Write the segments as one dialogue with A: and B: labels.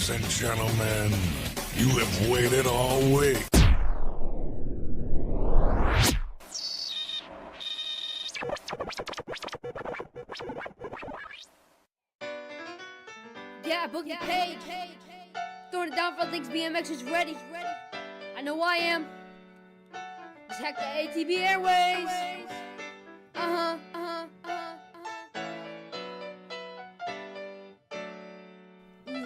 A: Ladies and gentlemen, you have waited all week.
B: Yeah, Boogie Page. Throwing it down for All Things BMX is ready. I know I am. Just hack the ATB Airways.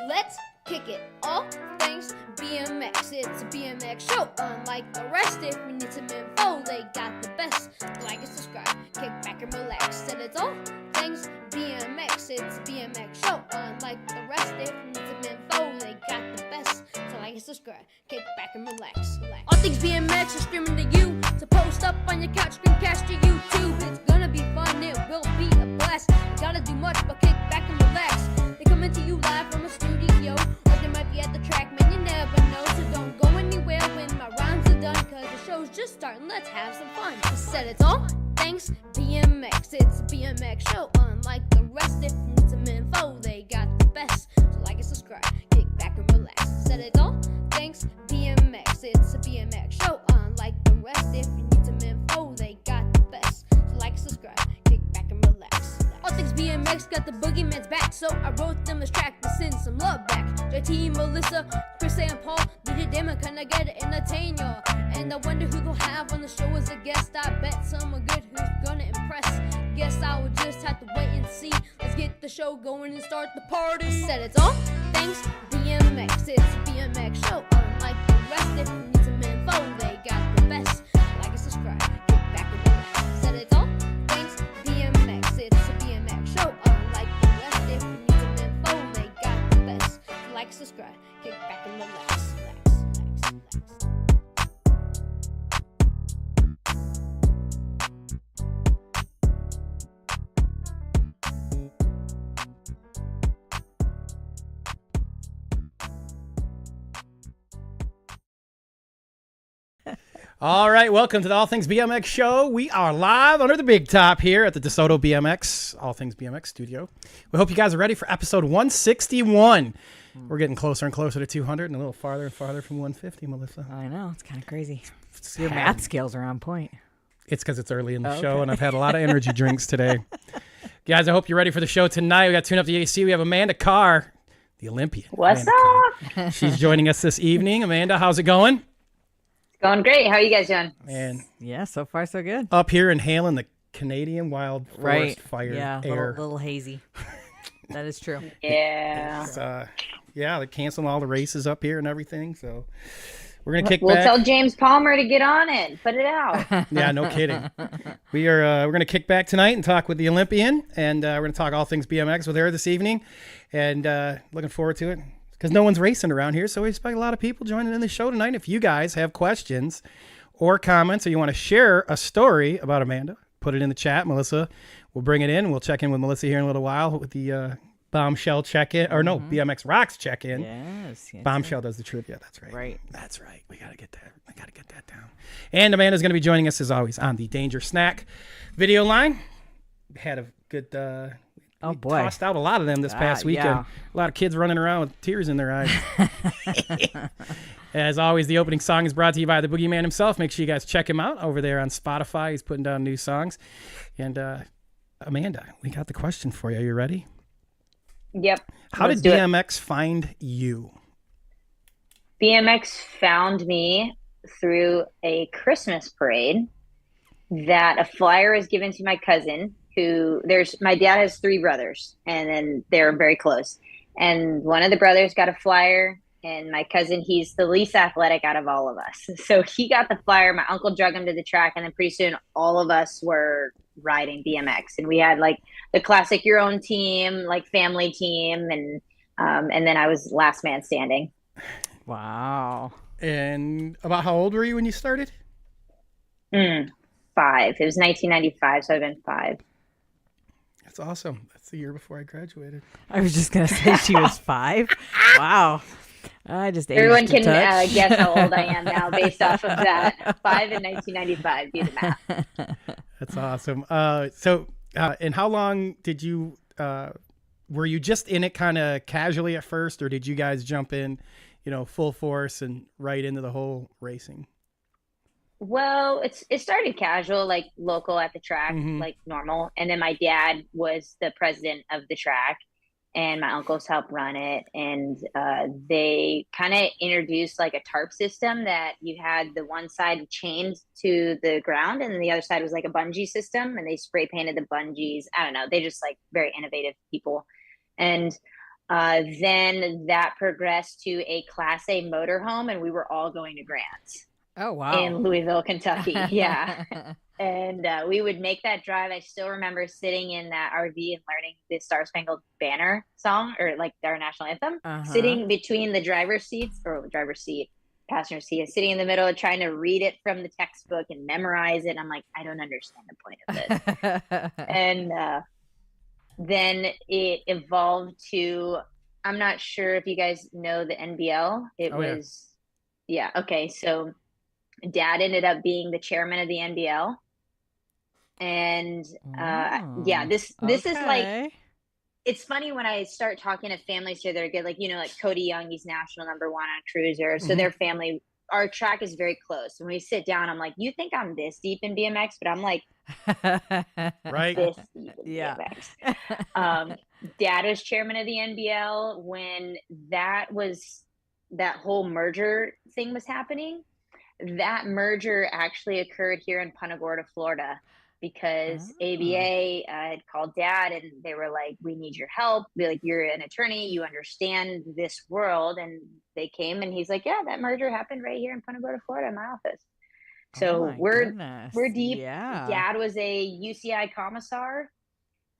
B: Let's kick it. All Things BMX. It's a BMX show. Unlike the rest, if you need some info, they got the best. Like and subscribe, kick back and relax. Said it's All Things BMX. It's a BMX show. Unlike the rest, if you need some info, they got the best. So like and subscribe, kick back and relax. All Things BMX are streaming to you. So post up on your couch, screencast to YouTube. It's gonna be fun, it will be a blast. You gotta do much but kick back and relax. They coming to you live from a studio, or they might be at the track, man, you never know. So don't go anywhere when my rhymes are done, cause the show's just starting, let's have some fun. I said it's All Things BMX. It's a BMX show. Unlike the rest, if you need some info, they got the best. So like and subscribe, kick back and relax. I said it's All Things BMX. It's a BMX show. Unlike the rest, if you need some info, they got the best. So like and subscribe, kick back and relax. All Things BMX got the boogeyman's back, so I wrote them this track to send some love back. JT, Melissa, Chris, and Paul, DJ Damon, kinda get to entertain y'all. And I wonder who they'll have on the show as a guest. I bet someone good who's gonna impress. Guess I would just have to wait and see. Let's get the show going and start the party. Said it's All Things BMX. It's a BMX show. Unlike the rest, if you need some info, they got the best. Like and subscribe, kick back and relax. Said it's All Things BMX. It's a BMX show. Unlike the rest, if you need some info, they got the best. Like, subscribe, kick back and relax.
C: All right, welcome to the All Things BMX show. We are live under the big top here at the Desoto BMX, All Things BMX studio. We hope you guys are ready for episode 161. We're getting closer and closer to 200 and a little farther and farther from 150, Melissa.
D: I know, it's kind of crazy. Your math skills are on point.
C: It's because it's early in the show and I've had a lot of energy drinks today. Guys, I hope you're ready for the show tonight. We got to tune up the AC. We have Amanda Carr, the Olympian.
E: What's
C: Amanda
E: up?
C: She's joining us this evening. Amanda, how's it going?
E: Going great. How are you guys doing?
C: And
D: yeah, so far so good.
C: up here inhaling the Canadian wild forest fire air.
D: Little hazy. That is true.
E: Yeah.
C: It's, they're canceling all the races up here and everything. So we're gonna kick
E: We'll
C: back.
E: tell James Palmer to get on it. Put it out.
C: Yeah, no kidding. We're gonna kick back tonight and talk with the Olympian, and we're gonna talk all things BMX with her this evening, and looking forward to it. Because no one's racing around here, so we expect a lot of people joining in the show tonight. If you guys have questions or comments, or you want to share a story about Amanda, put it in the chat. Melissa will bring it in. We'll check in with Melissa here in a little while with the Bombshell check-in. Or no, BMX Rocks check-in.
D: Yes.
C: Bombshell does the truth. Yeah, that's right.
D: Right.
C: That's right. We got to get that. I got to get that down. And Amanda's going to be joining us, as always, on the Danger Snack video line. Had a good...
D: Oh,
C: we
D: boy.
C: tossed out a lot of them this past weekend.
D: Yeah.
C: A lot of kids running around with tears in their eyes. As always, the opening song is brought to you by the Boogeyman himself. Make sure you guys check him out over there on Spotify. He's putting down new songs. And Amanda, we got the question for you. Are you ready?
E: Yep.
C: How did BMX find you?
E: BMX found me through a Christmas parade that a flyer was given to my cousin. My dad has 3 brothers, and then they're very close. And one of the brothers got a flyer, and my cousin, he's the least athletic out of all of us. So he got the flyer. My uncle drug him to the track, and then pretty soon all of us were riding BMX. And we had like the classic your own team, like family team, and then I was last man standing.
D: Wow.
C: And about how old were you when you started?
E: 5. It was 1995, so I've been 5.
C: That's awesome. That's the year before I graduated.
D: I was just going to say she was 5. Wow. I just
E: Everyone
D: aged a
E: can
D: touch.
E: guess how old I am now based off of that. 5 in 1995. Do the math.
C: That's awesome. And how long did you were you just in it kind of casually at first, or did you guys jump in, full force and right into the whole racing?
E: Well, it started casual, like local at the track,
C: Mm-hmm.
E: like normal. And then my dad was the president of the track, and my uncles helped run it. And they kind of introduced like a tarp system that you had the one side chained to the ground, and then the other side was like a bungee system. And they spray painted the bungees. I don't know. They just like very innovative people. And then that progressed to a Class A motorhome, and we were all going to Grants.
D: Oh, wow.
E: In Louisville, Kentucky. Yeah. And we would make that drive. I still remember sitting in that RV and learning the Star Spangled Banner song, or like our national anthem, sitting between the driver's seats, or driver's seat, passenger seat, and sitting in the middle, trying to read it from the textbook and memorize it. And I'm like, I don't understand the point of this. And then it evolved to, I'm not sure if you guys know the NBL. Yeah. Okay. So Dad ended up being the chairman of the NBL. And this is like, it's funny when I start talking to families here that are good, like, like Cody Young, he's national #1 on Cruiser. So their family, our track is very close. When we sit down, I'm like, you think I'm this deep in BMX, but I'm like,
C: right,
E: this deep in BMX. Dad was chairman of the NBL when that whole merger thing was happening. That merger actually occurred here in Punta Gorda, Florida, because ABA had called Dad, and they were like, we need your help. Like, you're an attorney, you understand this world. And they came, and he's like, yeah, that merger happened right here in Punta Gorda, Florida, in my office. So we're deep.
D: Yeah.
E: Dad was a UCI commissar.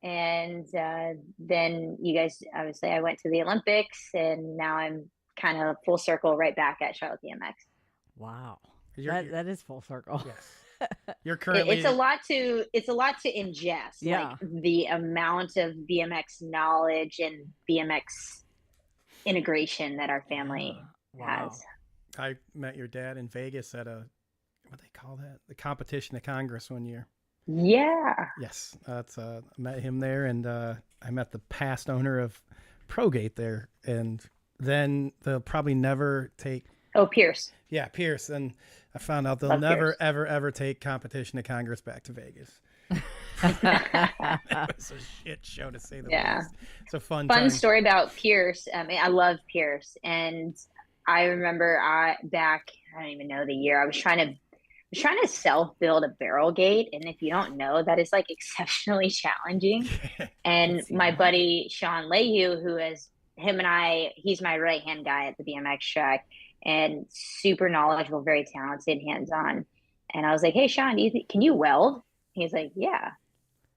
E: And then you guys, obviously, I went to the Olympics, and now I'm kind of full circle right back at Charlotte BMX.
D: Wow. That is full circle.
C: Yes. You're currently
E: it's a lot to ingest.
D: Yeah.
E: Like the amount of BMX knowledge and BMX integration that our family has.
C: I met your dad in Vegas at what they call that? The competition at Congress one year.
E: Yeah.
C: Yes. That's I met him there, and I met the past owner of Progate there, and then they'll probably never take
E: Pierce.
C: Yeah, Pierce. And I found out they'll
E: Love
C: never,
E: Pierce.
C: ever take competition at Congress back to Vegas. It was a shit show, to say the least. It's a fun time.
E: Story about Pierce. I love Pierce. And I remember I don't even know the year. I was trying to self-build a barrel gate. And if you don't know, that is like exceptionally challenging. And my buddy, Sean Leahy, he's my right-hand guy at the BMX track, and super knowledgeable, very talented, hands-on. And I was like, hey, Sean, can you weld? He's like, yeah.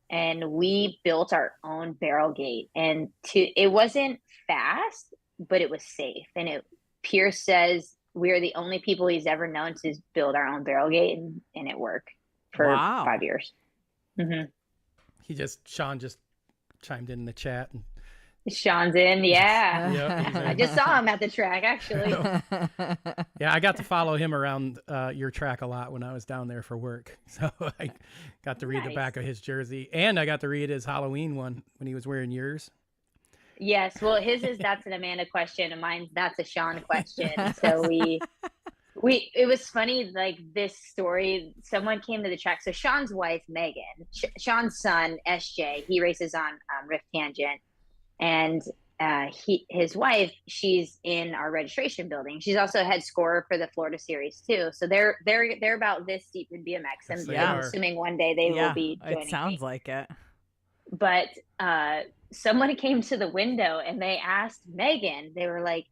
E: And we built our own barrel gate. And it wasn't fast, but it was safe. And Pierce says we are the only people he's ever known to build our own barrel gate, and it worked for 5 years. Mm-hmm.
C: Sean just chimed in the chat. And
E: Sean's in, yeah.
C: Yep,
E: I just saw him at the track, actually.
C: Yeah, I got to follow him around your track a lot when I was down there for work. So I got to read the back of his jersey, and I got to read his Halloween one when he was wearing yours.
E: Yes, well, his is that's an Amanda question, and mine's that's a Sean question. So it was funny, like this story. Someone came to the track. So Sean's wife, Megan, Sean's son, SJ, he races on Rift Tangent. And his wife, she's in our registration building. She's also a head scorer for the Florida series too. So they're about this deep in BMX, and I'm assuming one day they will be joining.
D: It sounds like it.
E: But someone came to the window and they asked Megan. They were like,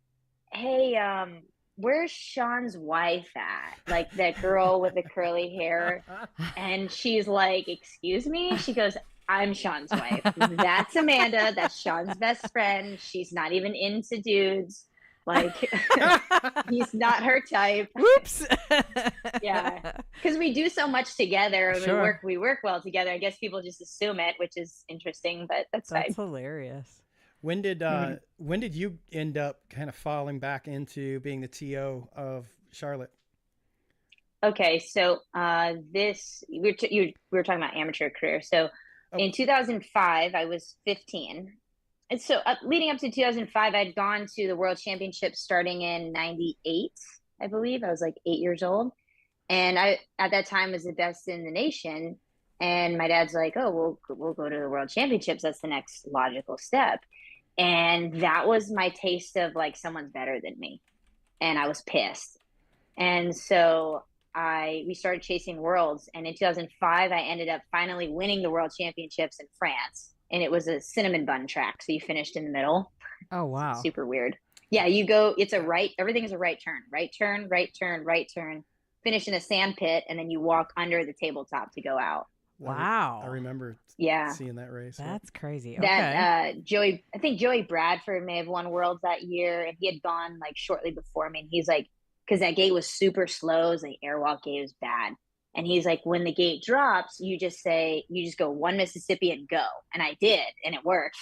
E: "Hey, where's Sean's wife at? Like that girl with the curly hair?" And she's like, "Excuse me?" She goes, I'm Sean's wife. That's Amanda. That's Sean's best friend. She's not even into dudes. Like, he's not her type.
D: Whoops.
E: Yeah. Because we do so much together. And
D: Sure.
E: we work well together. I guess people just assume it, which is interesting, but that's fine.
D: That's hilarious.
C: When did you end up kind of falling back into being the TO of Charlotte?
E: Okay. So we were talking about amateur career. So in 2005, I was 15, And so leading up to 2005, I'd gone to the World Championships starting in 98, I believe. I was like 8 years old. And I, at that time, was the best in the nation. And my dad's like, oh, we'll go to the World Championships. That's the next logical step. And that was my taste of like someone's better than me. And I was pissed. And so we started chasing worlds. And in 2005, I ended up finally winning the World Championships in France. And it was a cinnamon bun track. So you finished in the middle.
D: Oh, wow.
E: Super weird. Yeah, you go, it's a right, everything is a right turn, right turn, right turn, right turn, finish in a sand pit, and then you walk under the tabletop to go out.
D: Wow.
C: I remember seeing that race.
D: That's crazy. Okay.
E: That I think Joey Bradford may have won Worlds that year, and he had gone like shortly before me. And he's like, because that gate was super slow, the airwalk gate was bad. And he's like, when the gate drops, you just go one Mississippi and go. And I did, and it worked.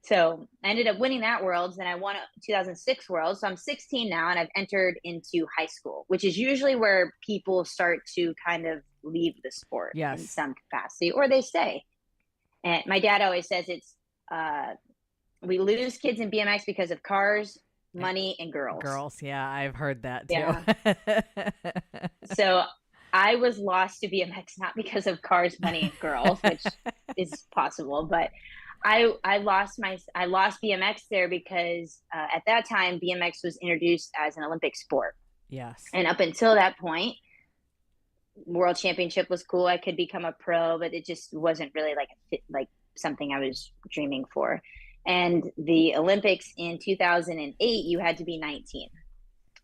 E: So I ended up winning that Worlds, and I won 2006 Worlds. So I'm 16 now, and I've entered into high school, which is usually where people start to kind of leave the sport in some capacity, or they stay. And my dad always says it's we lose kids in BMX because of cars, money, and girls.
D: Girls, yeah, I've heard that too.
E: Yeah. So I was lost to BMX not because of cars, money, and girls, which is possible, but I lost BMX there because at that time BMX was introduced as an Olympic sport.
D: Yes.
E: And up until that point, World Championship was cool. I could become a pro, but it just wasn't really like something I was dreaming for. And the Olympics in 2008, you had to be 19.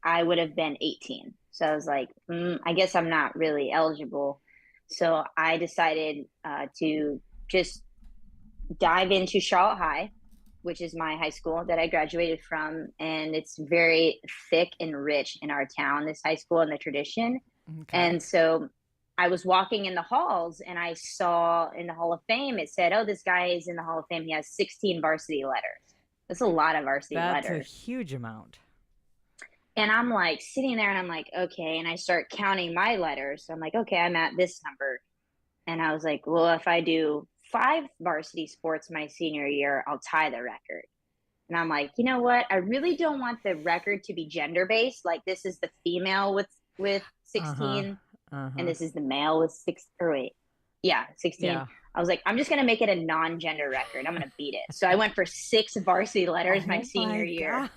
E: I would have been 18. So I was like, I guess I'm not really eligible. So I decided to just dive into Charlotte High, which is my high school that I graduated from. And it's very thick and rich in our town, this high school and the tradition. Okay. And so I was walking in the halls and I saw in the Hall of Fame, it said, oh, this guy is in the Hall of Fame. He has 16 varsity letters. That's a lot of varsity letters.
D: That's a huge amount.
E: And I'm like sitting there and I'm like, okay. And I start counting my letters. So I'm like, okay, I'm at this number. And I was like, well, if I do 5 varsity sports my senior year, I'll tie the record. And I'm like, you know what? I really don't want the record to be gender based. Like this is the female with 16 and this is the male with 16. Yeah. I was like, I'm just going to make it a non-gender record. I'm going to beat it. So I went for 6 varsity letters my senior year.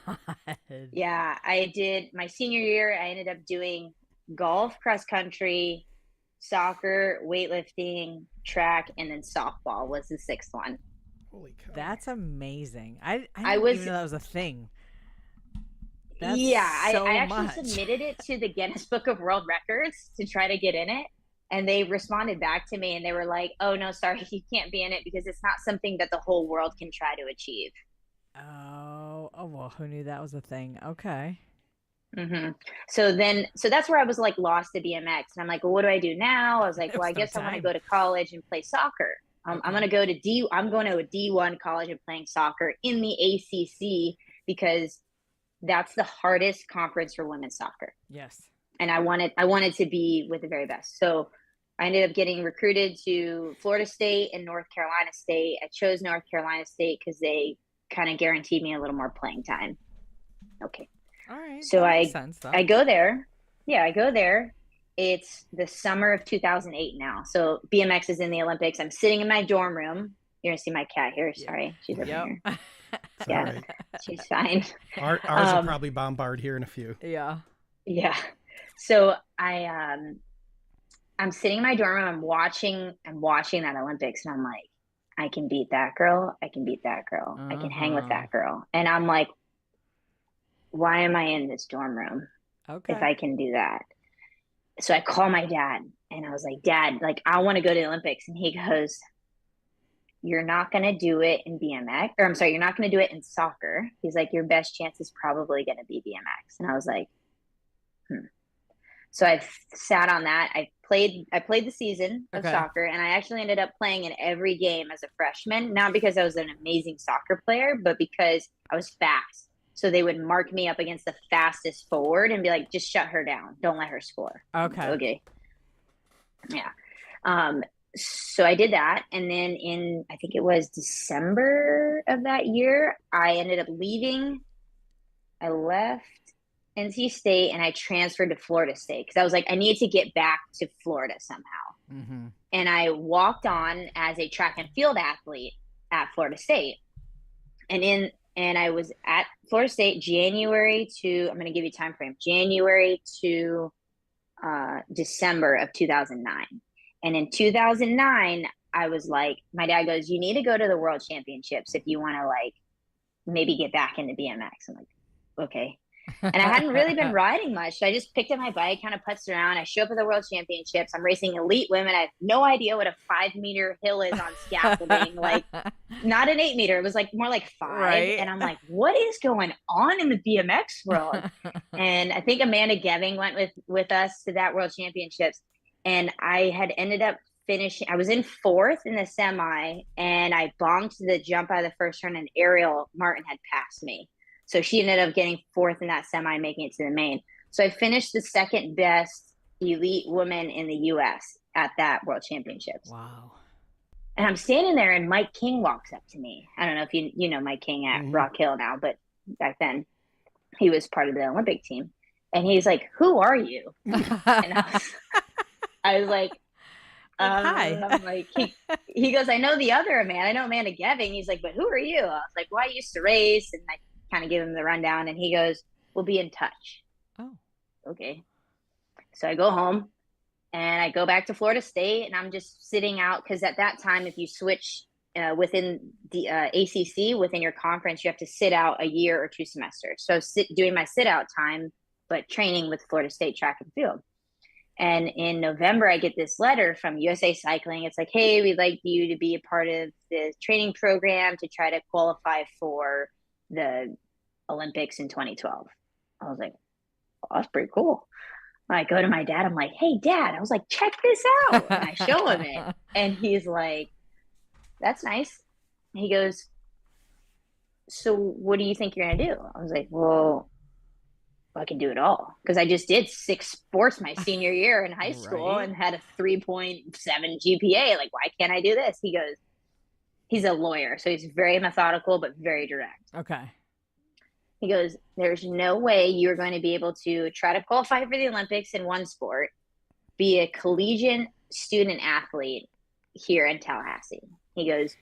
E: Yeah, I did my senior year. I ended up doing golf, cross country, soccer, weightlifting, track, and then softball was the 6th one.
C: Holy cow.
D: That's amazing. I didn't even know that was a thing. That's
E: I actually submitted it to the Guinness Book of World Records to try to get in it. And they responded back to me and they were like, oh, no, sorry, you can't be in it because it's not something that the whole world can try to achieve.
D: Oh, well, who knew that was a thing? Okay.
E: Mm-hmm. So that's where I was like lost to BMX. And I'm like, well, what do I do now? I was like, well, I guess I want to go to college and play soccer. I'm going to go to I'm going to a D1 college and playing soccer in the ACC because that's the hardest conference for women's soccer.
D: Yes.
E: And I wanted to be with the very best. So I ended up getting recruited to Florida State and North Carolina State. I chose North Carolina State because they kind of guaranteed me a little more playing time. Okay.
D: All right.
E: So I go there. Yeah, I go there. It's the summer of 2008 now. So BMX is in the Olympics. I'm sitting in my dorm room. You're going to see my cat here. Sorry. She's over here. Yeah,
C: right.
E: She's fine.
C: Ours will probably bombard here in a few.
D: Yeah.
E: Yeah. So I'm sitting in my dorm room. I'm watching that Olympics, and I'm like, I can beat that girl. I can beat that girl. I can hang with that girl. And I'm like, why am I in this dorm room?
D: Okay.
E: If I can do that. So I call my dad, and I was like, Dad, like I want to go to the Olympics. And he goes, you're not going to do it in BMX, or I'm sorry, you're not going to do it in soccer. He's like, your best chance is probably going to be BMX. And I was like, So I sat on that. I played the season of soccer, and I actually ended up playing in every game as a freshman, not because I was an amazing soccer player, but because I was fast. So they would mark me up against the fastest forward and be like, just shut her down. Don't let her score.
D: Okay.
E: Okay. Yeah. so I did that. And then in, I think it was December of that year, I ended up leaving. I left NC State and I transferred to Florida State because I was like, I need to get back to Florida somehow.
D: Mm-hmm.
E: And I walked on as a track and field athlete at Florida State. And I was at Florida State January to, I'm going to give you time frame, January to December of 2009. And in 2009, I was like, my dad goes, you need to go to the World Championships if you want to like maybe get back into BMX. I'm like, okay. And I hadn't really been riding much. So I just picked up my bike, kind of putzed around. I show up at the World Championships. I'm racing elite women. I have no idea what a 5-meter hill is on scaffolding. Like, not an 8-meter. It was like more like 5.
D: Right.
E: And I'm like, what is going on in the BMX world? And I think Amanda Geving went with us to that World Championships. And I had ended up finishing. I was in 4th in the semi, and I bonked the jump out of the first turn, and Ariel Martin had passed me. So she ended up getting 4th in that semi, making it to the main. So I finished the second best elite woman in the U.S. at that World Championships.
D: Wow.
E: And I'm standing there, and Mike King walks up to me. I don't know if you know Mike King at Rock Hill now, but back then he was part of the Olympic team. And he's like, "Who are you?" And I was like,
D: hi.
E: I'm like, he goes, "I know the other Amanda. I know Amanda Geving." He's like, "But who are you?" I was like, "Well, I used to race," and I kind of give him the rundown, and he goes, "We'll be in touch."
D: Oh,
E: okay. So I go home and I go back to Florida State, and I'm just sitting out because at that time, if you switch within the ACC, within your conference, you have to sit out a year or 2 semesters. So doing my sit out time, but training with Florida State track and field. And in November, I get this letter from USA Cycling. It's like, "Hey, we'd like you to be a part of the training program to try to qualify for the Olympics in 2012. I was like, "Oh, that's pretty cool." I go to my dad. I'm like, "Hey, Dad," I was like, "check this out." And I show him it. And he's like, "That's nice." He goes, "So what do you think you're going to do?" I was like, "Well, I can do it all." Because I just did 6 sports my senior year in high school
D: Right.
E: and had a 3.7 GPA. Like, why can't I do this? He goes, he's a lawyer, so he's very methodical, but very direct.
D: Okay.
E: He goes, "There's no way you're going to be able to try to qualify for the Olympics in one sport, be a collegiate student athlete here in Tallahassee." He goes,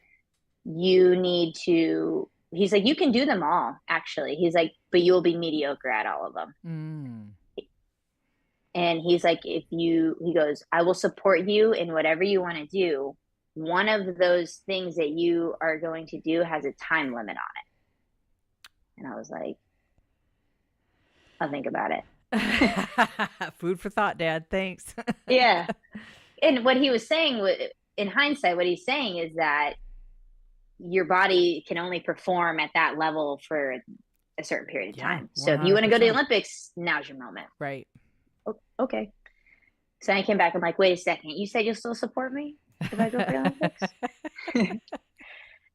E: "You need to," he's like, "you can do them all, actually." He's like, "But you'll be mediocre at all of them." And he's like, he goes, "I will support you in whatever you want to do. One of those things that you are going to do has a time limit on it." And I was like, "I'll think about it."
D: Food for thought, Dad. Thanks.
E: Yeah. And what he was saying, in hindsight, what he's saying is that your body can only perform at that level for a certain period of time. So if you want to go to the Olympics, now's your moment.
D: Right.
E: Okay. So I came back. I'm like, "Wait a second. You said you'll still support me if I go for the Olympics?"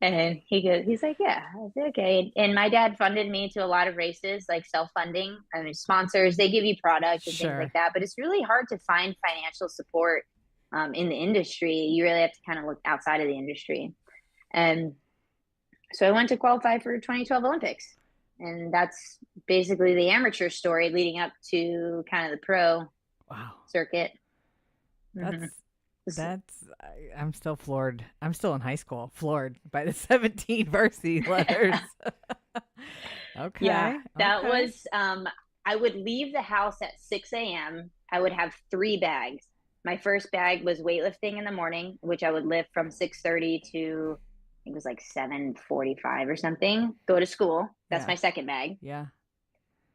E: And he's like, "Yeah." I said, "Okay." And my dad funded me to a lot of races, like self-funding. I mean, sponsors, they give you products and things like that. But it's really hard to find financial support in the industry. You really have to kind of look outside of the industry. And so I went to qualify for 2012 Olympics. And that's basically the amateur story leading up to kind of the pro circuit.
D: I'm still floored. I'm still in high school, floored by the 17 varsity letters. Okay.
E: Yeah, that was, I would leave the house at 6 a.m. I would have 3 bags. My first bag was weightlifting in the morning, which I would lift from 6:30 to, I think it was like 7:45 or something, go to school. That's my second bag.
D: Yeah.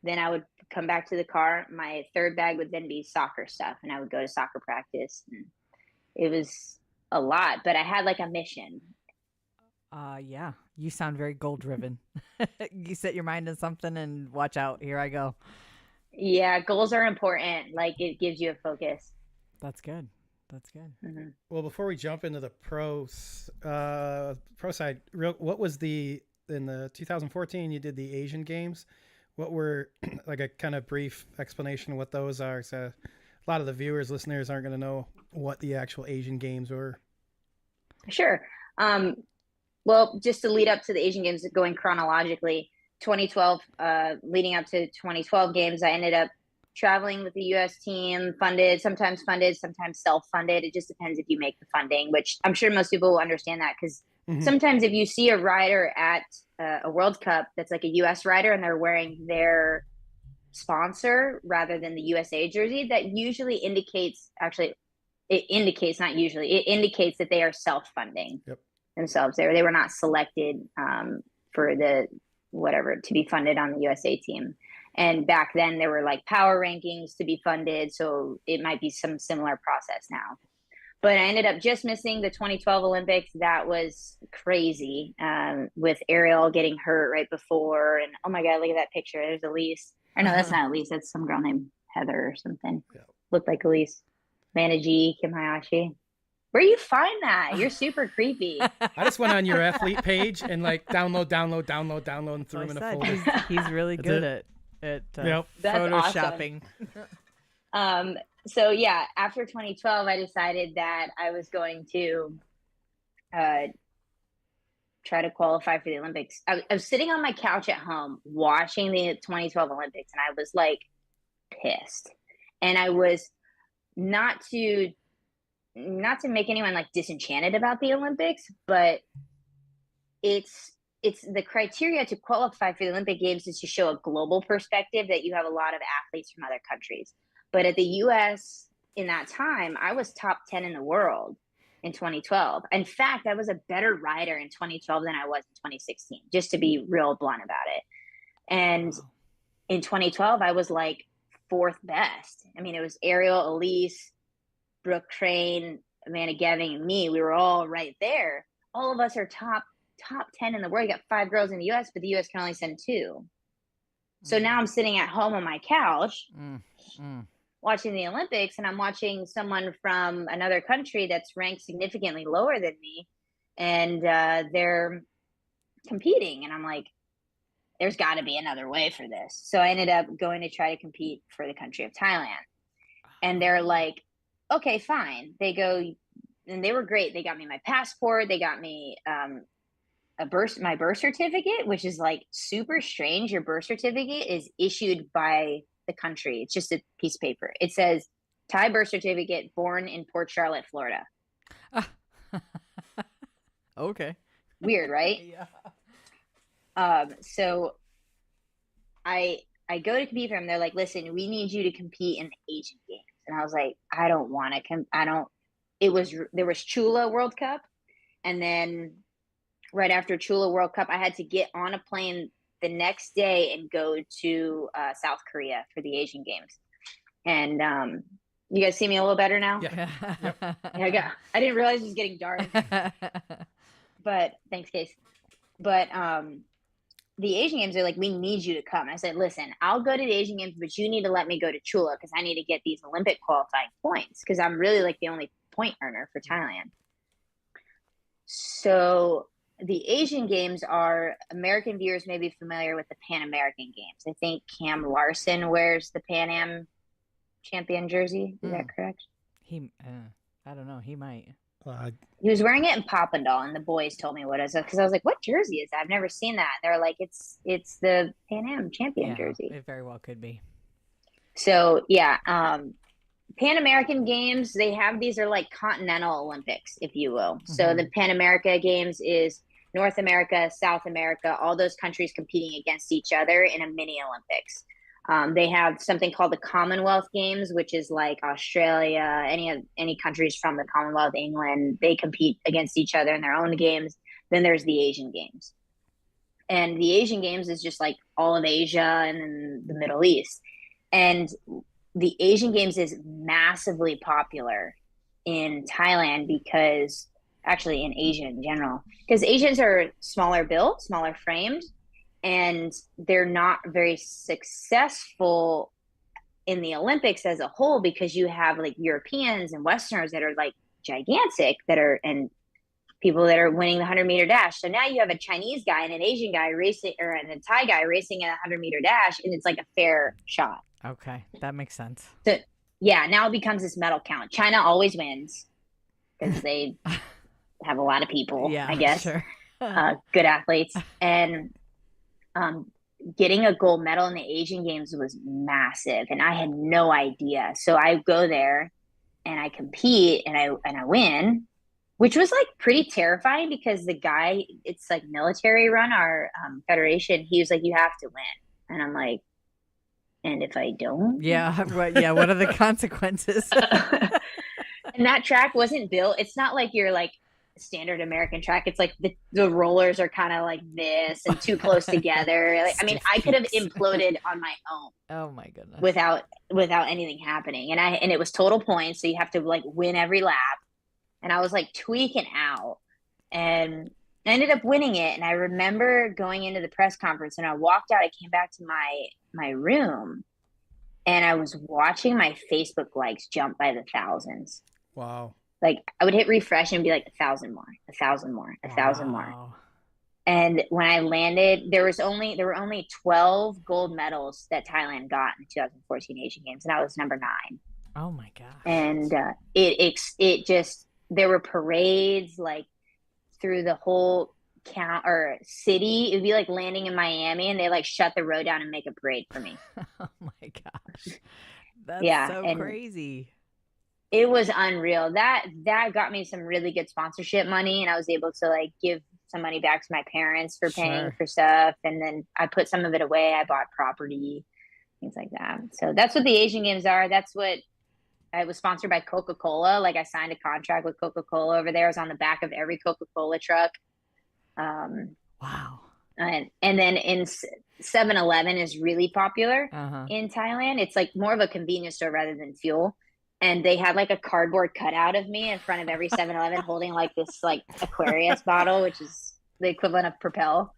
E: Then I would come back to the car. My third bag would then be soccer stuff, and I would go to soccer practice. And it was a lot, but I had like a mission.
D: Yeah. You sound very goal driven. You set your mind on something and watch out. Here I go.
E: Yeah. Goals are important. Like, it gives you a focus.
D: That's good. That's good.
E: Mm-hmm.
C: Well, before we jump into the pro side, what was in the 2014, you did the Asian Games. What were, like, a kind of brief explanation of what those are? So a lot of the viewers, listeners aren't going to know what the actual Asian Games were.
E: Sure. Well, just to lead up to the Asian Games, going chronologically, 2012, leading up to 2012 games, I ended up traveling with the U.S. team, sometimes self-funded. It just depends if you make the funding, which I'm sure most people will understand that, because sometimes if you see a rider at a World Cup that's like a U.S. rider and they're wearing their sponsor rather than the USA jersey, that usually indicates, it indicates that they are self-funding themselves. They were not selected for the whatever to be funded on the USA team. And back then there were like power rankings to be funded, so it might be some similar process now. But I ended up just missing the 2012 Olympics. That was crazy, with Ariel getting hurt right before. And oh my God, look at that picture. There's Elise. Or no, that's not Elise. That's some girl named Heather or something. Yeah. Looked like Elise. Amanda G, Kim Hayashi. Where you find that? You're super creepy.
C: I just went on your athlete page and like download, and threw him in a folder.
D: He's really good at photoshopping.
E: Awesome. So yeah, after 2012, I decided that I was going to try to qualify for the Olympics. I was sitting on my couch at home watching the 2012 Olympics, and I was like pissed. And I was not to make anyone like disenchanted about the Olympics, but it's the criteria to qualify for the Olympic Games is to show a global perspective, that you have a lot of athletes from other countries. But at the U.S. in that time, I was top 10 in the world in 2012. In fact, I was a better rider in 2012 than I was in 2016, just to be real blunt about it. And in 2012, I was like fourth best. I mean, it was Ariel, Elise, Brooke Crane, Amanda Geving, and me. We were all right there. All of us are top 10 in the world. You got 5 girls in the U.S., but the U.S. can only send 2. So now I'm sitting at home on my couch watching the Olympics, and I'm watching someone from another country that's ranked significantly lower than me, and they're competing. And I'm like, there's got to be another way for this. So I ended up going to try to compete for the country of Thailand. And they're like, okay, fine. They go, and they were great. They got me my passport. They got me my birth certificate, which is like super strange. Your birth certificate is issued by the country. It's just a piece of paper. It says Thai birth certificate, born in Port Charlotte, Florida.
D: Okay.
E: Weird, right?
D: Yeah.
E: So I go to compete for them. They're like, listen, we need you to compete in the Asian Games. And I was like, I don't want to there was Chula World Cup. And then right after Chula World Cup, I had to get on a plane the next day and go to South Korea for the Asian Games. And you guys see me a little better now?
C: Yeah.
E: Yep. Yeah, I didn't realize it was getting dark. But thanks, Case. But the Asian Games are like, we need you to come. I said, listen, I'll go to the Asian Games, but you need to let me go to Chula because I need to get these Olympic qualifying points because I'm really like the only point earner for Thailand. So the Asian Games are, American viewers may be familiar with the Pan American Games. I think Cam Larson wears the Pan Am champion jersey. Is that correct?
D: I don't know. He might.
E: He was wearing it in Papendal, and the boys told me what it was because I was like, "What jersey is that? I've never seen that." They're like, "It's the Pan Am champion jersey."
D: It very well could be.
E: So yeah, Pan American Games, they have these are like continental Olympics, if you will. Mm-hmm. So the Pan America Games is North America, South America, all those countries competing against each other in a mini Olympics. They have something called the Commonwealth Games, which is like Australia, any countries from the Commonwealth, England, they compete against each other in their own games. Then there's the Asian Games. And the Asian Games is just like all of Asia and then the Middle East. And the Asian Games is massively popular in Thailand because, actually in Asia in general, because Asians are smaller built, smaller framed, and they're not very successful in the Olympics as a whole because you have like Europeans and Westerners that are like gigantic and people that are winning the 100-meter dash. So now you have a Chinese guy and an Asian guy racing, or a Thai guy racing a 100-meter dash, and it's like a fair shot.
D: Okay, that makes sense.
E: So yeah, now it becomes this medal count. China always wins because they have a lot of people,
D: Yeah,
E: I guess,
D: sure.
E: good athletes. And getting a gold medal in the Asian Games was massive, and I had no idea. So I go there and I compete and I win, which was like pretty terrifying because the guy, it's like military run, our federation. He was like, "You have to win," and I'm like, "And if I don't?"
D: Yeah, what are the consequences?
E: And that track wasn't built. It's not like your like standard American track. It's like the rollers are kind of like this and too close together. Like, I mean, I could have imploded on my own.
D: Oh my goodness.
E: Without anything happening. And it was total points, so you have to like win every lap. And I was like tweaking out, and I ended up winning it. And I remember going into the press conference, and I walked out. I came back to my room, and I was watching my Facebook likes jump by the thousands.
C: Wow.
E: Like I would hit refresh and be like 1,000 more, 1,000 more, 1,000 more. And when I landed, there were only 12 gold medals that Thailand got in the 2014 Asian Games, and I was number 9.
D: Oh my gosh.
E: And it just, there were parades like through the whole count or city. It'd be like landing in Miami, and they like shut the road down and make a parade for me.
D: Oh my gosh. That's so crazy.
E: It was unreal. That got me some really good sponsorship money, and I was able to like give some money back to my parents for paying for stuff. And then I put some of it away. I bought property, things like that. So that's what the Asian Games are. That's what I was sponsored by Coca-Cola. Like I signed a contract with Coca-Cola over there. I was on the back of every Coca-Cola truck.
D: Wow.
E: And then in 7-Eleven is really popular in Thailand. It's like more of a convenience store rather than fuel. And they had like a cardboard cutout of me in front of every 7-Eleven holding like this like Aquarius bottle, which is the equivalent of Propel.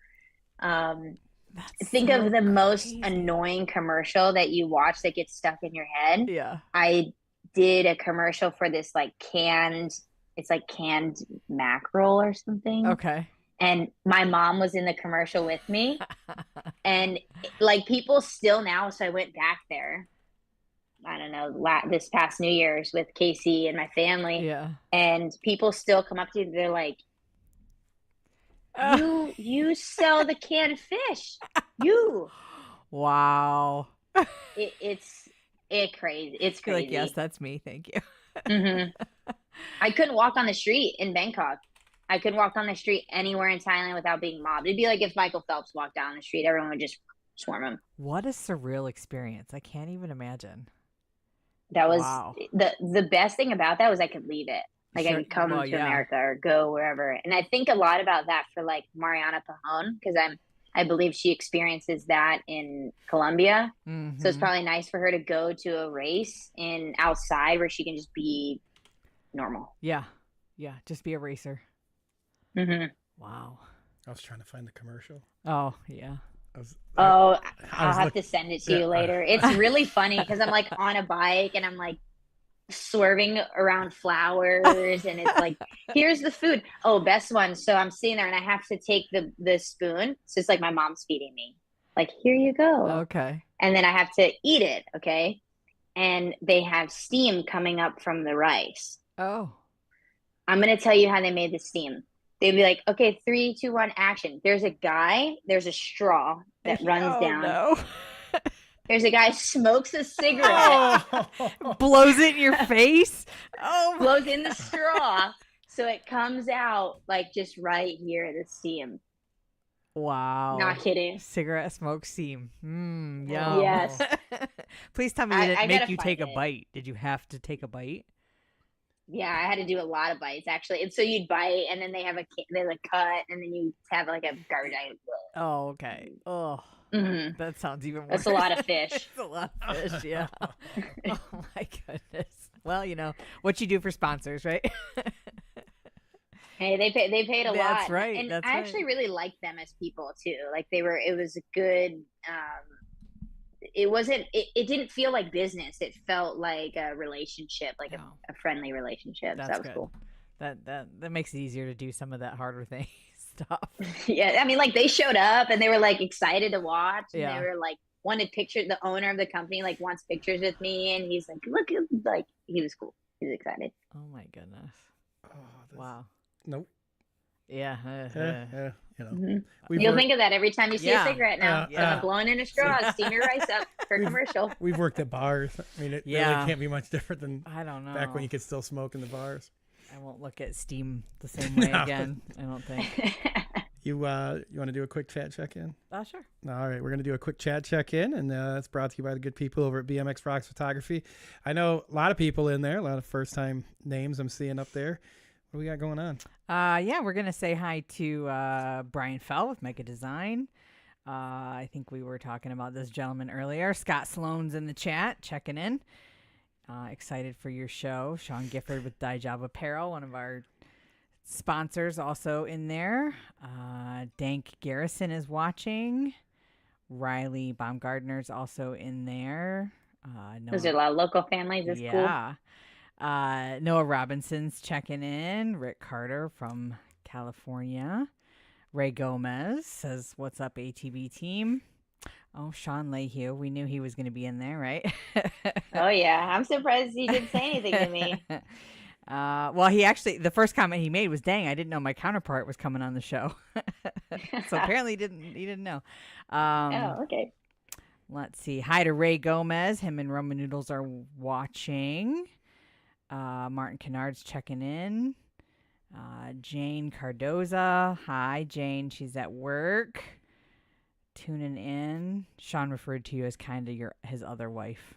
E: Think of the most annoying commercial that you watch that gets stuck in your head.
D: Yeah.
E: I did a commercial for this like canned mackerel or something.
D: Okay.
E: And my mom was in the commercial with me. And like people still now, so I went back there. I don't know, this past New Year's with Casey and my family.
D: Yeah. And
E: people still come up to you. They're like, you sell the canned fish. You.
D: Wow.
E: It's crazy. It's crazy.
D: Like, yes, that's me. Thank you.
E: I couldn't walk on the street in Bangkok. I couldn't walk on the street anywhere in Thailand without being mobbed. It'd be like if Michael Phelps walked down the street, everyone would just swarm him.
D: What a surreal experience. I can't even imagine.
E: That was the best thing about that was I could leave it. Like I could come to America or go wherever. And I think a lot about that for like Mariana Pajon, because I believe she experiences that in Colombia. So it's probably nice for her to go to a race in outside where she can just be normal.
D: Yeah. Yeah. Just be a racer. Wow.
C: I was trying to find the commercial.
D: Oh, yeah.
E: I'll have to send it to you later. It's really funny because I'm like on a bike and I'm like swerving around flowers and it's like, here's the food. Oh, best one. So I'm sitting there and I have to take the spoon. So it's like my mom's feeding me. Like, here you go.
D: Okay.
E: And then I have to eat it. Okay. And they have steam coming up from the rice.
D: Oh. I'm
E: going to tell you how they made the steam. They'd be like, okay, 3, 2, 1, action. There's a straw that runs down.
D: No.
E: There's a guy smokes a cigarette.
D: Blows it in your face.
E: Blows in the straw. So it comes out like just right here, the steam.
D: Wow.
E: Not kidding.
D: Cigarette smoke steam. Yum.
E: Yes.
D: Please tell me it didn't make you take a bite. Did you have to take a bite?
E: Yeah, I had to do a lot of bites actually. And so you'd bite, and then they have a cut, and then you have like a garbage.
D: Oh, okay. Oh, that sounds even worse.
E: That's a lot of fish.
D: It's a lot of fish. Yeah. Oh my goodness. Well, you know what you do for sponsors, right?
E: Hey, they paid a lot.
D: That's right.
E: And I actually really liked them as people too. Like it was a good. It didn't feel like business. It felt like a relationship, like a friendly relationship.
D: That's
E: that was
D: good.
E: cool.
D: That makes it easier to do some of that harder thing stuff.
E: Yeah. I mean, like they showed up and they were like excited to watch. And
D: Yeah.
E: they were like wanted pictures. The owner of the company like wants pictures with me. And he's like, look, like he was cool. He was excited.
D: Oh my goodness. Wow.
C: Nope.
D: Yeah.
C: You know,
E: Mm-hmm. You'll think of that every time you see a cigarette now.
D: Yeah.
E: Blowing in a straw, steam your rice up for commercial.
C: We've worked at bars. I mean, it really can't be much different than
D: I don't know.
C: back when you could still smoke in the bars.
D: I won't look at steam the same way again. I don't think.
C: You want to do a quick chat check-in?
D: Sure.
C: All right, we're going to do a quick chat check-in, and it's brought to you by the good people over at BMX Rocks Photography. I know a lot of people in there, a lot of first-time names I'm seeing up there. What do we got going on?
D: We're going to say hi to Brian Fell with Mega Design. I think we were talking about this gentleman earlier. Scott Sloan's in the chat, checking in. Excited for your show. Sean Gifford with Dye Job Apparel, one of our sponsors, also in there. Dank Garrison is watching. Riley Baumgardner's also in there.
E: Those are a lot of local families. It's cool.
D: Noah Robinson's checking in. Rick Carter from California. Ray Gomez says, "What's up, ATV team?" Oh, Sean Lehue. We knew he was going to be in there, right?
E: Oh, yeah. I'm surprised he didn't say anything to me.
D: Well, he actually, the first comment he made was, "Dang, I didn't know my counterpart was coming on the show." So apparently he didn't know.
E: Oh, okay.
D: Let's see. Hi to Ray Gomez. Him and Roman Noodles are watching. Martin Kennard's checking in. Jane Cardoza. Hi, Jane. She's at work. Tuning in. Sean referred to you as kind of his other wife.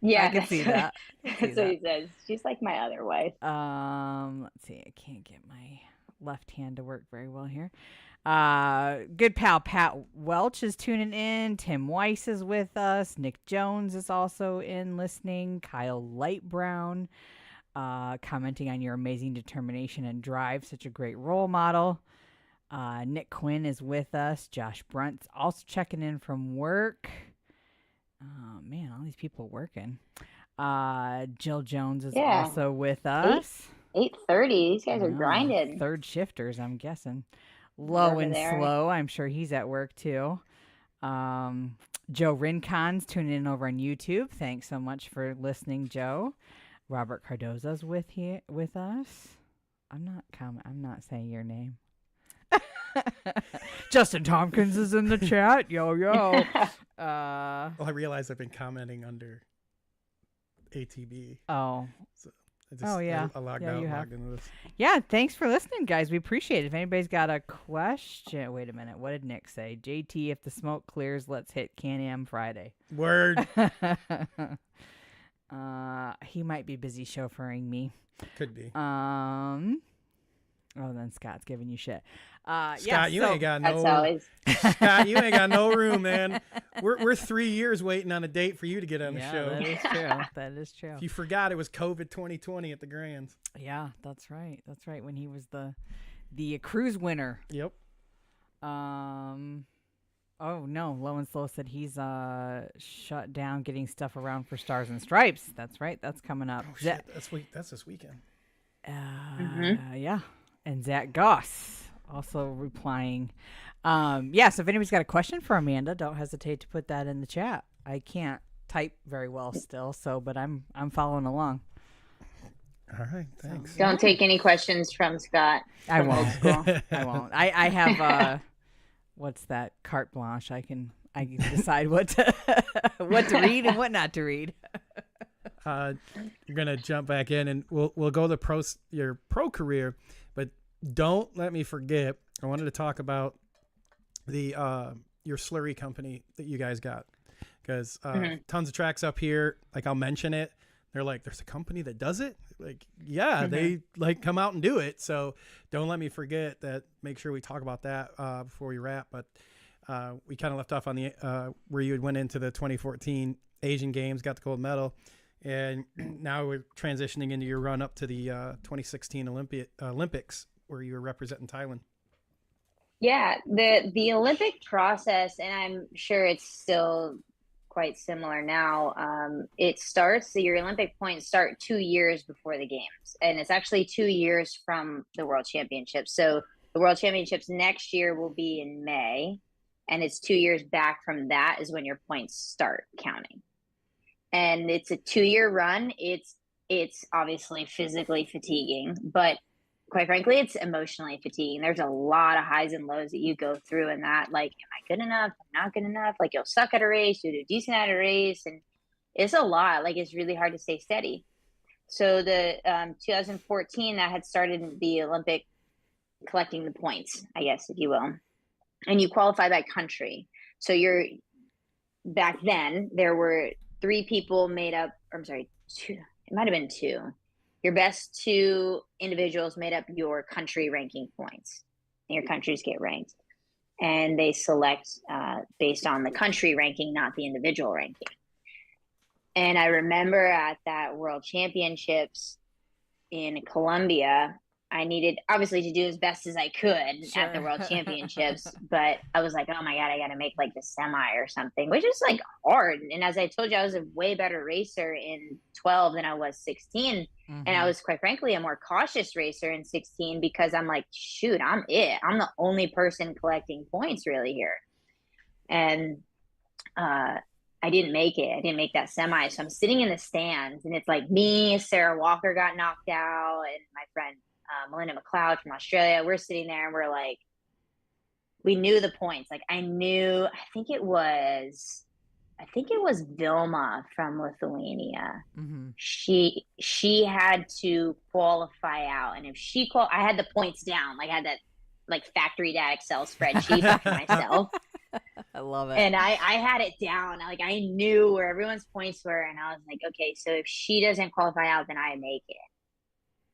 E: Yeah,
D: I can see that.
E: That's what he says. She's like my other wife.
D: Let's see. I can't get my left hand to work very well here. Good pal Pat Welch is tuning in. Tim Weiss is with us. Nick Jones is also in listening. Kyle Lightbrown commenting on your amazing determination and drive. Such a great role model. Nick Quinn is with us. Josh Brunt's also checking in from work. Oh, man, all these people working. Jill Jones is also with us.
E: 8:30. These guys are grinding.
D: Third shifters, I'm guessing. Low and slow. I'm sure he's at work too. Joe Rincon's tuning in over on YouTube. Thanks so much for listening, Joe. Robert Cardoza's with us. I'm not saying your name. Justin Tompkins is in the chat. Yo.
C: Well, I realize I've been commenting under ATB.
D: Oh.
C: So
D: yeah.
C: I logged into this.
D: Yeah, thanks for listening, guys. We appreciate it. If anybody's got a question. Wait a minute. What did Nick say? JT, if the smoke clears, let's hit Can-Am Friday.
C: Word.
D: He might be busy chauffeuring me.
C: Could be.
D: Oh, then Scott's giving you shit.
C: Scott, you ain't got no.
E: That's always.
C: Scott, you ain't got no room, man. We're 3 years waiting on a date for you to get on the show.
D: That is true. That is true.
C: If you forgot, it was COVID 2020 at the Grands.
D: Yeah, that's right. That's right. When he was the cruise winner.
C: Yep.
D: Oh no, Low and Slow said he's shut down getting stuff around for Stars and Stripes. That's right. That's coming up.
C: Oh, shit. That's this weekend.
D: Yeah. And Zach Goss also replying. So if anybody's got a question for Amanda, don't hesitate to put that in the chat. I can't type very well still, but I'm following along.
C: All right, thanks.
E: Don't take any questions from Scott.
D: I won't. I won't. I have what's that? Carte blanche. I can decide what to read and what not to read.
C: You're gonna jump back in, and we'll go to your pro career, but don't let me forget. I wanted to talk about the your slurry company that you guys got, because tons of tracks up here. Like, I'll mention it. They're like, there's a company that does it. Like, yeah, they like come out and do it. So don't let me forget that. Make sure we talk about that before we wrap. But we kind of left off on the where you had went into the 2014 Asian Games, got the gold medal. And now we're transitioning into your run up to the 2016 Olympics, where you were representing Thailand.
E: Yeah, the Olympic process, and I'm sure it's still quite similar now. Your Olympic points start 2 years before the games, and it's actually 2 years from the World Championships. So the World Championships next year will be in May, and it's 2 years back from that is when your points start counting. And it's a 2 year run. It's obviously physically fatiguing, but quite frankly, it's emotionally fatiguing. There's a lot of highs and lows that you go through in that. Like, am I good enough? I'm not good enough. Like, you'll suck at a race, you'll do decent at a race. And it's a lot. Like, it's really hard to stay steady. So the 2014, that had started the Olympic collecting the points, I guess, if you will. And you qualify by country. So back then, there were 3 people made up, or I'm sorry, 2, it might have been 2. Your best 2 individuals made up your country ranking points. And your countries get ranked. And they select based on the country ranking, not the individual ranking. And I remember at that World Championships in Colombia, I needed obviously to do as best as I could at the World Championships, but I was like, oh my God, I got to make like the semi or something, which is like hard. And as I told you, I was a way better racer in 12 than I was 16. And I was, quite frankly, a more cautious racer in 16 because I'm like, shoot, I'm the only person collecting points really here. And I didn't make it. I didn't make that semi. So I'm sitting in the stands, and it's like me, Sarah Walker got knocked out, and my friend Melinda McLeod from Australia. We're sitting there, and we're like, we knew the points. Like I think it was Vilma from Lithuania. She had to qualify out, and if she I had the points down. Like I had that like factory dad Excel spreadsheet for myself.
D: I love it.
E: And I had it down. Like I knew where everyone's points were, and I was like, okay, so if she doesn't qualify out, then I make it.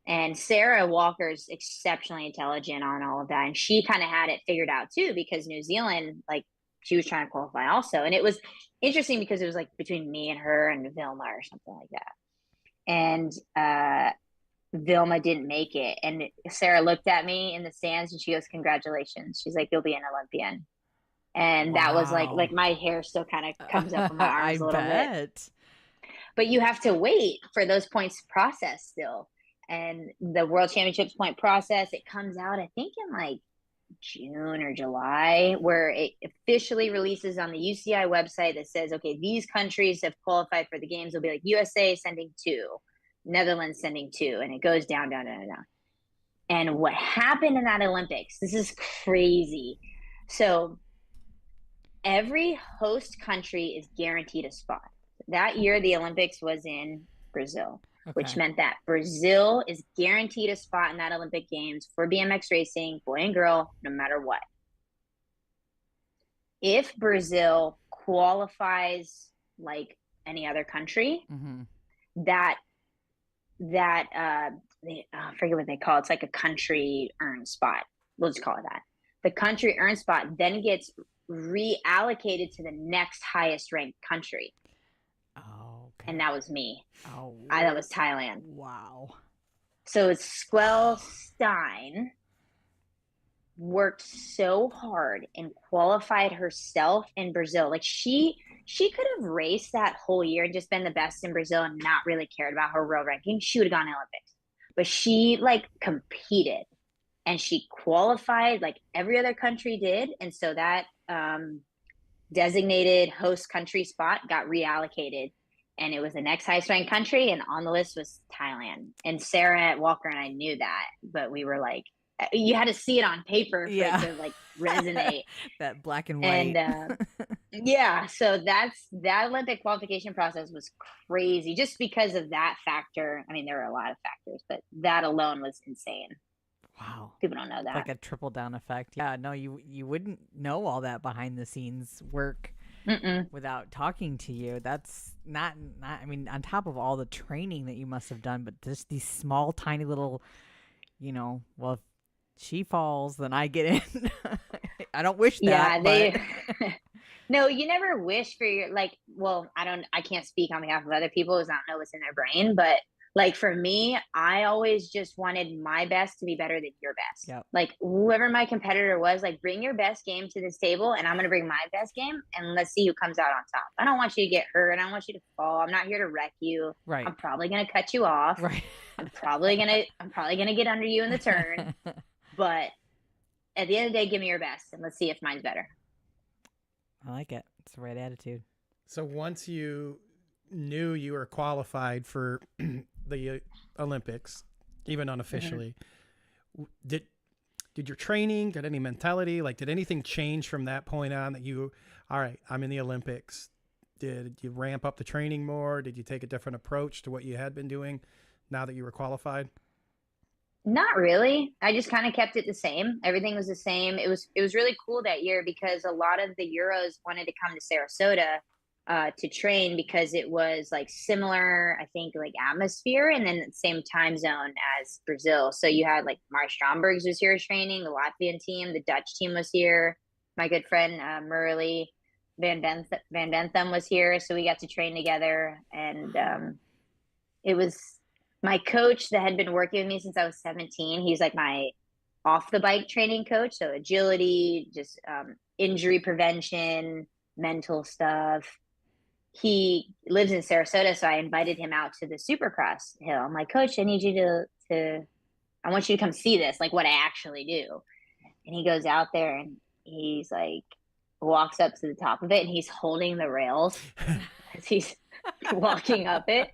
E: And Sarah Walker's exceptionally intelligent on all of that, and she kind of had it figured out too, because New Zealand, like she was trying to qualify also, and it was interesting because it was like between me and her and Vilma or something like that. And Vilma didn't make it, and Sarah looked at me in the stands and she goes, "Congratulations." She's like, "You'll be an Olympian." And that was like my hair still kind of comes up on my arms a little bit. But you have to wait for those points to process still. And the World Championships point process, it comes out, I think, in like June or July, where it officially releases on the UCI website that says, okay, these countries have qualified for the games. It'll be like USA sending 2, Netherlands sending 2, and it goes down, down, down, down. And what happened in that Olympics, this is crazy. So every host country is guaranteed a spot. That year, the Olympics was in Brazil, which meant that Brazil is guaranteed a spot in that Olympic Games for BMX racing, boy and girl, no matter what. If Brazil qualifies like any other country, I forget what they call it. It's like a country earned spot. We'll just call it that. The country earned spot then gets reallocated to the next highest ranked country.
D: Oh, okay.
E: And that was me.
D: Oh,
E: that was Thailand.
D: Wow.
E: So Squell Stein worked so hard and qualified herself in Brazil. Like she could have raced that whole year and just been the best in Brazil and not really cared about her world ranking. She would have gone to Olympics. But she like competed and she qualified like every other country did. And so that designated host country spot got reallocated, and it was the next highest ranked country, and on the list was Thailand. And Sarah Walker and I knew that, but we were like, you had to see it on paper for it to like resonate.
D: That black and white.
E: And so that Olympic qualification process was crazy just because of that factor. I mean, there were a lot of factors, but that alone was insane.
D: Wow.
E: People don't know that.
D: Like a triple down effect. Yeah, no, you wouldn't know all that behind the scenes work without talking to you. That's not, I mean, on top of all the training that you must have done, but just these small, tiny little, well, if she falls, then I get in. I don't wish that. Yeah,
E: no, you never wish for your, I can't speak on behalf of other people because I don't know what's in their brain, but like for me, I always just wanted my best to be better than your best.
D: Yep.
E: Like whoever my competitor was, like bring your best game to this table and I'm going to bring my best game and let's see who comes out on top. I don't want you to get hurt. I don't want you to fall. I'm not here to wreck you.
D: Right.
E: I'm probably going to cut you off.
D: Right.
E: I'm probably going to get under you in the turn, but at the end of the day, give me your best and let's see if mine's better.
D: I like it. It's the right attitude.
C: So once you knew you were qualified for the Olympics, even unofficially, did your training, did any mentality, like did anything change from that point on that all right, I'm in the Olympics? Did you ramp up the training more? Did you take a different approach to what you had been doing now that you were qualified?
E: Not really. I just kind of kept it the same. Everything was the same. It was really cool that year because a lot of the Euros wanted to come to Sarasota to train because it was like similar, I think, like atmosphere and then the same time zone as Brazil. So you had like Mark Strombergs was here training, the Latvian team, the Dutch team was here. My good friend Murley Van Bentham was here, so we got to train together, and it was my coach that had been working with me since I was 17. He's like my off the bike training coach, so agility, just injury prevention, mental stuff. He lives in Sarasota, so I invited him out to the Supercross hill. I'm like, Coach, I need you I want you to come see this, like what I actually do. And he goes out there and he's like, walks up to the top of it and he's holding the rails as he's walking up it.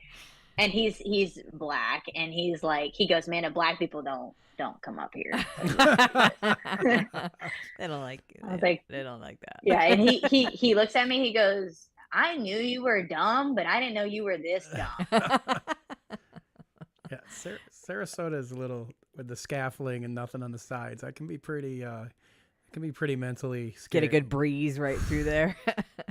E: And he's black and he's like, he goes, man, black people don't come up here.
D: They don't like it.
E: I was like,
D: they don't like that.
E: Yeah. And he looks at me, he goes, I knew you were dumb, but I didn't know you were this dumb.
C: Yeah, Sarasota is a little with the scaffolding and nothing on the sides. That can be pretty. It can be pretty mentally scary.
D: Get a good breeze right through there.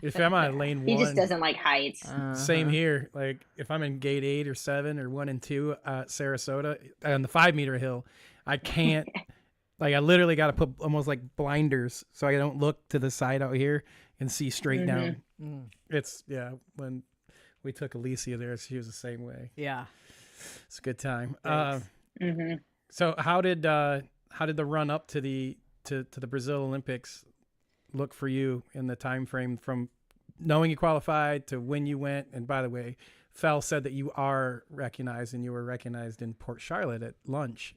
C: If I'm on lane 1,
E: He just doesn't like heights.
C: Same here. Like if I'm in gate 8 or 7 or 1 and 2 at Sarasota on the 5-meter hill, I can't. Like I literally got to put almost like blinders so I don't look to the side out here and see straight down. It's when we took Alicia there, she was the same way.
D: Yeah.
C: It's a good time. So how did the run up to the Brazil Olympics look for you in the time frame from knowing you qualified to when you went? And by the way, Fel said that you are recognized and you were recognized in Port Charlotte at lunch.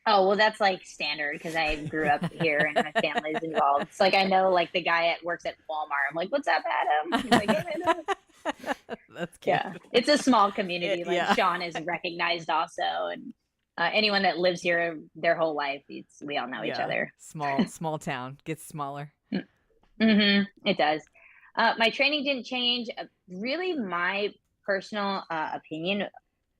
E: Oh, well, that's like standard because I grew up here and my family's involved. It's like I know like the guy works at Walmart. I'm like, what's up, Adam? He's like, hey, man.
D: That's cute.
E: Yeah, it's a small community. Like Sean is recognized also, and anyone that lives here their whole life, we all know each other.
D: Small town gets smaller.
E: It does. My training didn't change. Really, my personal opinion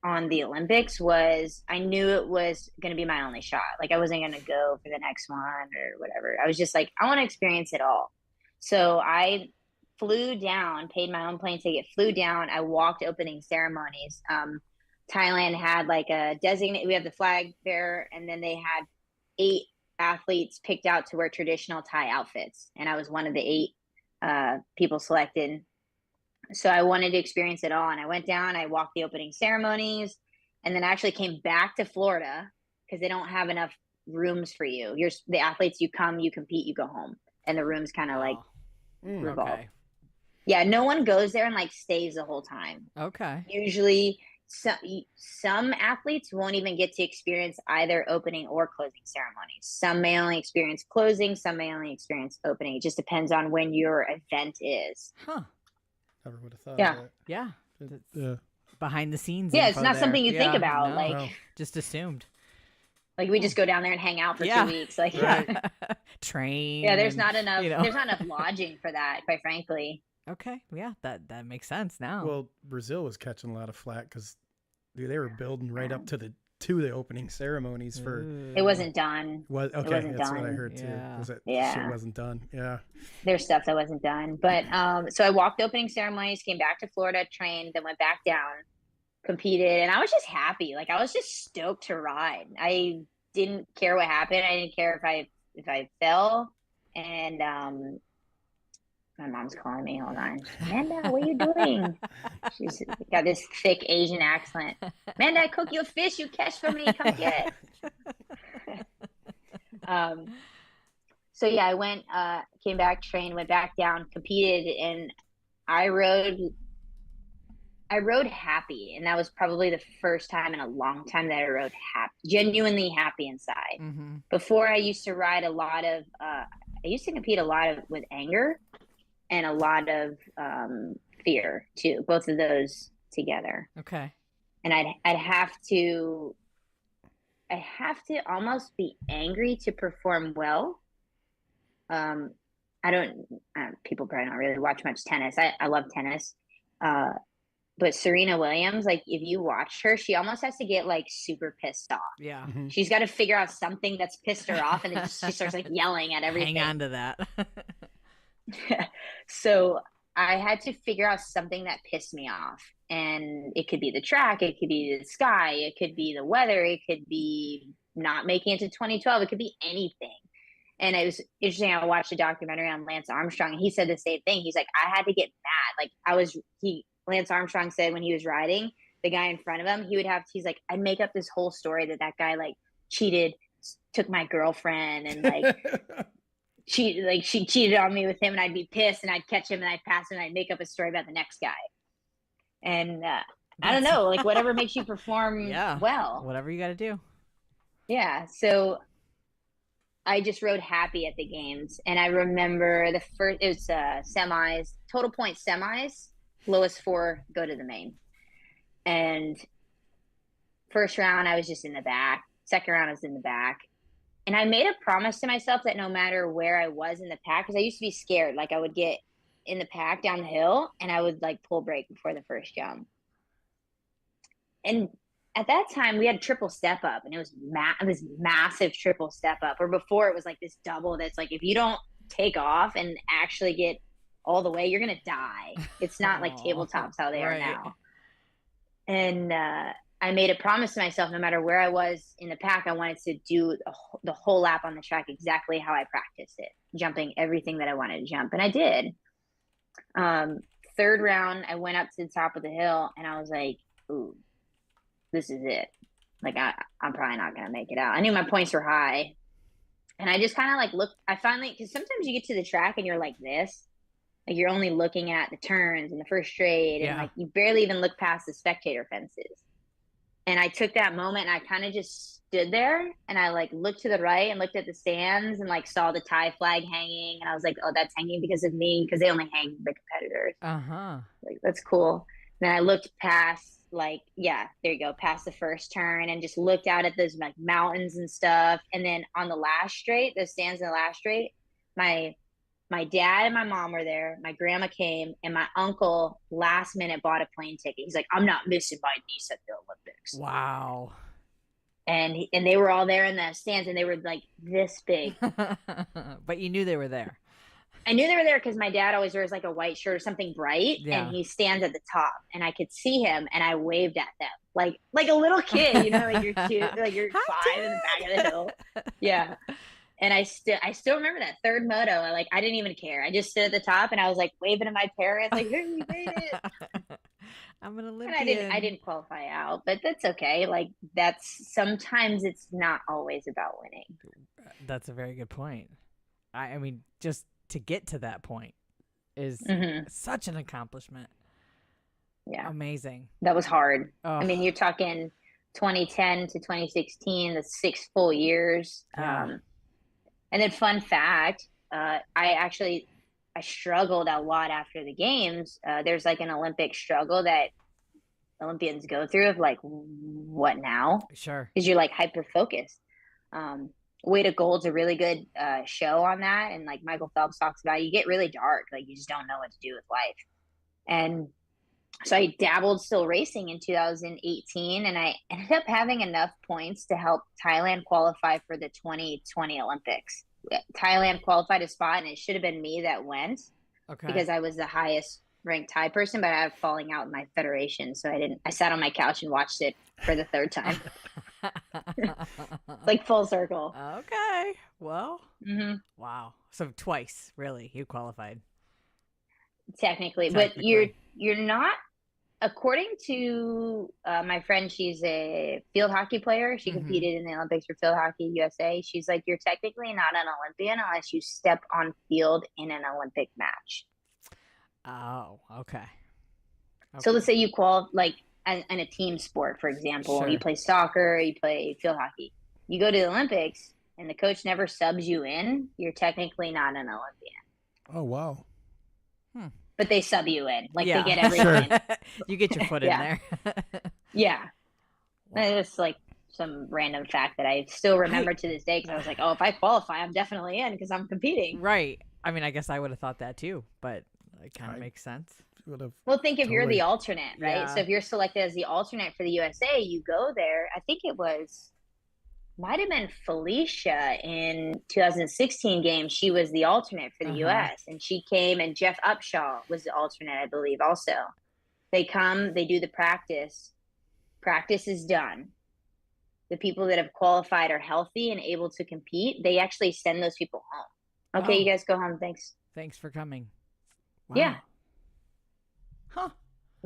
E: on the Olympics was I knew it was going to be my only shot. Like I wasn't going to go for the next one or whatever. I was just like, I want to experience it all. So I flew down, paid my own plane ticket, flew down. I walked opening ceremonies. Thailand had like a designate. We have the flag bearer, and then they had 8 athletes picked out to wear traditional Thai outfits. And I was one of the 8 people selected. So I wanted to experience it all. And I went down, I walked the opening ceremonies, and then I actually came back to Florida because they don't have enough rooms for you. The athletes, you come, you compete, you go home. And the rooms kind of like revolve.
D: Okay.
E: Yeah, no one goes there and like stays the whole time.
D: Okay.
E: Usually some athletes won't even get to experience either opening or closing ceremonies. Some may only experience closing, some may only experience opening. It just depends on when your event is.
D: Huh.
C: Never would have thought
E: Yeah.
C: of that.
D: Yeah.
C: Yeah.
D: Behind the scenes.
E: Yeah, it's
D: info
E: not
D: there.
E: something you think
D: Yeah,
E: about.
D: no.
E: Like
D: just assumed.
E: Like we just go down there and hang out for 2 weeks. Like
D: Train.
E: yeah, there's
D: and,
E: not enough
D: you know.
E: there's not enough lodging for that, quite frankly.
D: Okay. Yeah, that makes sense now.
C: Well, Brazil was catching a lot of flack because they were building right up to the opening ceremonies for.
E: It wasn't done.
C: Okay,
E: wasn't
C: that's
E: done.
C: what I heard too.
D: Yeah.
C: Was that
E: Yeah.
C: shit wasn't done? Yeah.
E: There's stuff that wasn't done. But so I walked opening ceremonies, came back to Florida, trained, then went back down, competed, and I was just happy. Like I was just stoked to ride. I didn't care what happened. I didn't care if I fell. And my mom's calling me. Hold on. Amanda, what are you doing? She's got this thick Asian accent. Amanda, I cook you a fish you catch for me. Come get it. So yeah, I went, came back, trained, went back down, competed, and I rode happy. And that was probably the first time in a long time that I rode happy, genuinely happy inside.
D: Mm-hmm.
E: Before I used to ride a lot of, I used to compete a lot with anger and a lot of fear too, both of those together.
D: Okay.
E: And I'd have to have to almost be angry to perform well. I don't, people probably don't really watch much tennis. I love tennis. But Serena Williams, like if you watch her, she almost has to get like super pissed off.
D: Yeah.
E: She's got to figure out something that's pissed her off, and then she starts like yelling at everything.
D: Hang on to that.
E: So I had to figure out something that pissed me off. And it could be the track, it could be the sky, it could be the weather, it could be not making it to 2012, it could be anything. And it was interesting. I watched a documentary on Lance Armstrong, and he said the same thing. He's like, I had to get mad. Like Lance Armstrong said when he was riding, the guy in front of him, he's like, I'd make up this whole story that guy like cheated, took my girlfriend, and like she cheated on me with him, and I'd be pissed, and I'd catch him, and I'd pass him, and I'd make up a story about the next guy. And I don't know, like whatever makes you perform well.
D: Whatever you got to do.
E: Yeah. So I just rode happy at the games. And I remember it was semis, total point semis, lowest 4 go to the main. And first round, I was just in the back. Second round, I was in the back. And I made a promise to myself that no matter where I was in the pack, because I used to be scared, like I would get in the pack down the hill and I would like pull brake before the first jump. And at that time we had triple step up, and it was massive triple step up, or before it was like this double that's like, if you don't take off and actually get all the way, you're going to die. It's not like tabletops how they are now. And I made a promise to myself, no matter where I was in the pack, I wanted to do the whole lap on the track exactly how I practiced it, jumping everything that I wanted to jump. And I did. Third round, I went up to the top of the hill, and I was like, ooh, this is it. Like, I'm probably not going to make it out. I knew my points were high. And I just kind of like looked, because sometimes you get to the track and you're like this, like you're only looking at the turns and the first straight, and like you barely even look past the spectator fences. And I took that moment, and I kind of just stood there, and I like looked to the right and looked at the stands and like saw the tie flag hanging. And I was like, oh, that's hanging because of me, because they only hang the competitors. Like, that's cool. And then I looked past, like, there you go, past the first turn, and just looked out at those like mountains and stuff. And then on the last straight, the stands in the last straight, my dad and my mom were there. My grandma came, and my uncle last minute bought a plane ticket. He's like, I'm not missing my niece at the Olympics.
D: Wow.
E: And they were all there in the stands, and they were like this big.
D: But you knew they were there.
E: I knew they were there because my dad always wears like a white shirt or something bright, and he stands at the top, and I could see him, and I waved at them like a little kid, you know, like you're 5 in the back of the hill. Yeah. And I still remember that third moto. I didn't even care. I just stood at the top, and I was like waving to my parents, like, "Hey, we made it!"
D: I'm an Olympian.
E: And I didn't qualify out, but that's okay. Like, sometimes it's not always about winning.
D: That's a very good point. I mean, just to get to that point is such an accomplishment.
E: Yeah,
D: amazing.
E: That was hard.
D: Oh.
E: I mean, you're talking 2010 to 2016, the 6 full years. And then, fun fact, I struggled a lot after the games. There's like an Olympic struggle that Olympians go through of like, what now?
D: Sure.
E: Because you're like hyper focused. Way to Gold's a really good show on that. And like Michael Phelps talks about, you get really dark. Like, you just don't know what to do with life. And so I dabbled still racing in 2018, and I ended up having enough points to help Thailand qualify for the 2020 Olympics. Thailand qualified a spot, and it should have been me that went because I was the highest ranked Thai person, but I have falling out in my federation. So I sat on my couch and watched it for the third time. Like full circle.
D: Okay. Well, wow. So twice, really, you qualified.
E: Technically, but you're not, according to my friend, she's a field hockey player. She competed in the Olympics for Field Hockey USA. She's like, you're technically not an Olympian unless you step on field in an Olympic match.
D: Oh, okay.
E: So let's say you qualify, like in a team sport, for example, you play soccer, you play field hockey. You go to the Olympics and the coach never subs you in, you're technically not an Olympian.
A: Oh, wow.
E: But they sub you in. Like, they get everything.
D: You get your foot in there.
E: Yeah. Wow. It's like, some random fact that I still remember to this day because I was like, oh, if I qualify, I'm definitely in because I'm competing.
D: Right. I mean, I guess I would have thought that too, but it kind of
C: I-
D: makes sense.
E: Well, think if you're
C: Totally.
E: the alternate, right?
D: Yeah.
E: So if you're selected as the alternate for the USA, you go there. I think it might have been Felicia in 2016 game. She was the alternate for the US, and she came, and Jeff Upshaw was the alternate, I believe, also. They come, they do the practice. Practice is done. The people that have qualified are healthy and able to compete. They actually send those people home. Okay,
D: Oh.
E: you guys go home. Thanks.
D: Thanks for coming. Wow.
E: Yeah.
D: Huh.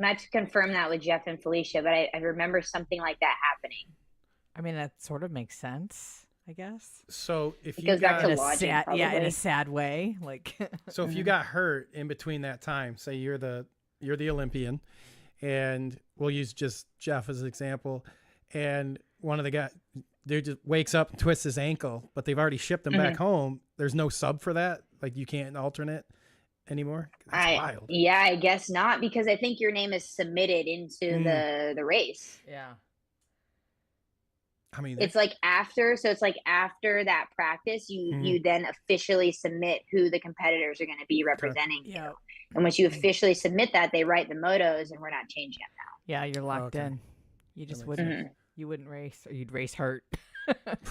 E: I have to confirm that with Jeff and Felicia, but I remember something like that happening.
D: I mean, that sort of makes sense, I guess.
C: So if
E: It
C: you
E: goes back
C: got
E: to
D: In a
E: logic,
D: sad, yeah, in
E: probably.
D: a sad way. Like,
C: so if you got hurt in between that time, say you're the Olympian, and we'll use just Jeff as an example, and one of the guys dude just wakes up and twists his ankle, but they've already shipped him back home. There's no sub for that. Like you can't alternate anymore. That's wild.
E: Yeah, I guess not, because I think your name is submitted into the race.
D: yeah.
C: I mean,
E: It's like after that practice, you then officially submit who the competitors are going to be representing
D: Yeah.
E: you. And once you officially submit that, they write the motos, and we're not changing them now.
D: Yeah, you're locked
C: Okay.
D: in. You just
C: makes
D: wouldn't. You wouldn't race, or you'd race hurt.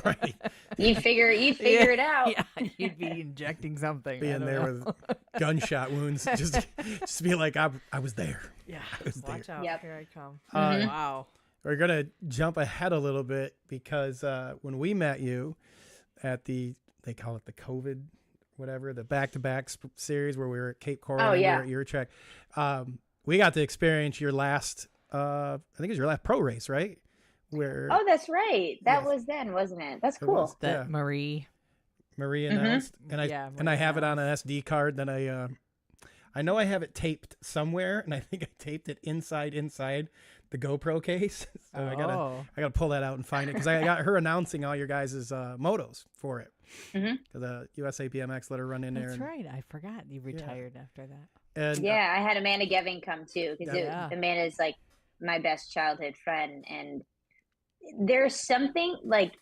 C: right.
E: You figure it out.
D: Yeah, you'd be injecting something. I
C: Being
D: don't
C: there
D: know.
C: with gunshot wounds, just be like, I was there.
D: Yeah,
C: was
D: watch out.
E: Yep.
D: Here I come.
C: Mhm.
D: Wow.
C: We're gonna jump ahead a little bit because when we met you at they call it the COVID, whatever, the back-to-back series where we were at Cape Coral and
E: yeah.
C: we were at Eartrack, we got to experience your last, I think it was your last pro race, right? Where
E: Oh, that's right. That
C: Yes.
E: was then, wasn't it? That's
C: It
E: cool.
C: was.
D: That
C: Yeah.
D: Marie.
C: Marie announced, and I
D: Yeah,
C: and I
D: Marie
C: have it on an SD card. Then I know I have it taped somewhere, and I think I taped it inside the GoPro case. So I gotta pull that out and find it because I got her announcing all your guys' motos for it. Because the USA BMX let her run in there.
D: That's
C: and,
D: right. I forgot you retired after that.
C: And
E: Yeah, I had Amanda Gevin come too, because
D: Yeah.
E: Amanda's like my best childhood friend, and there's something like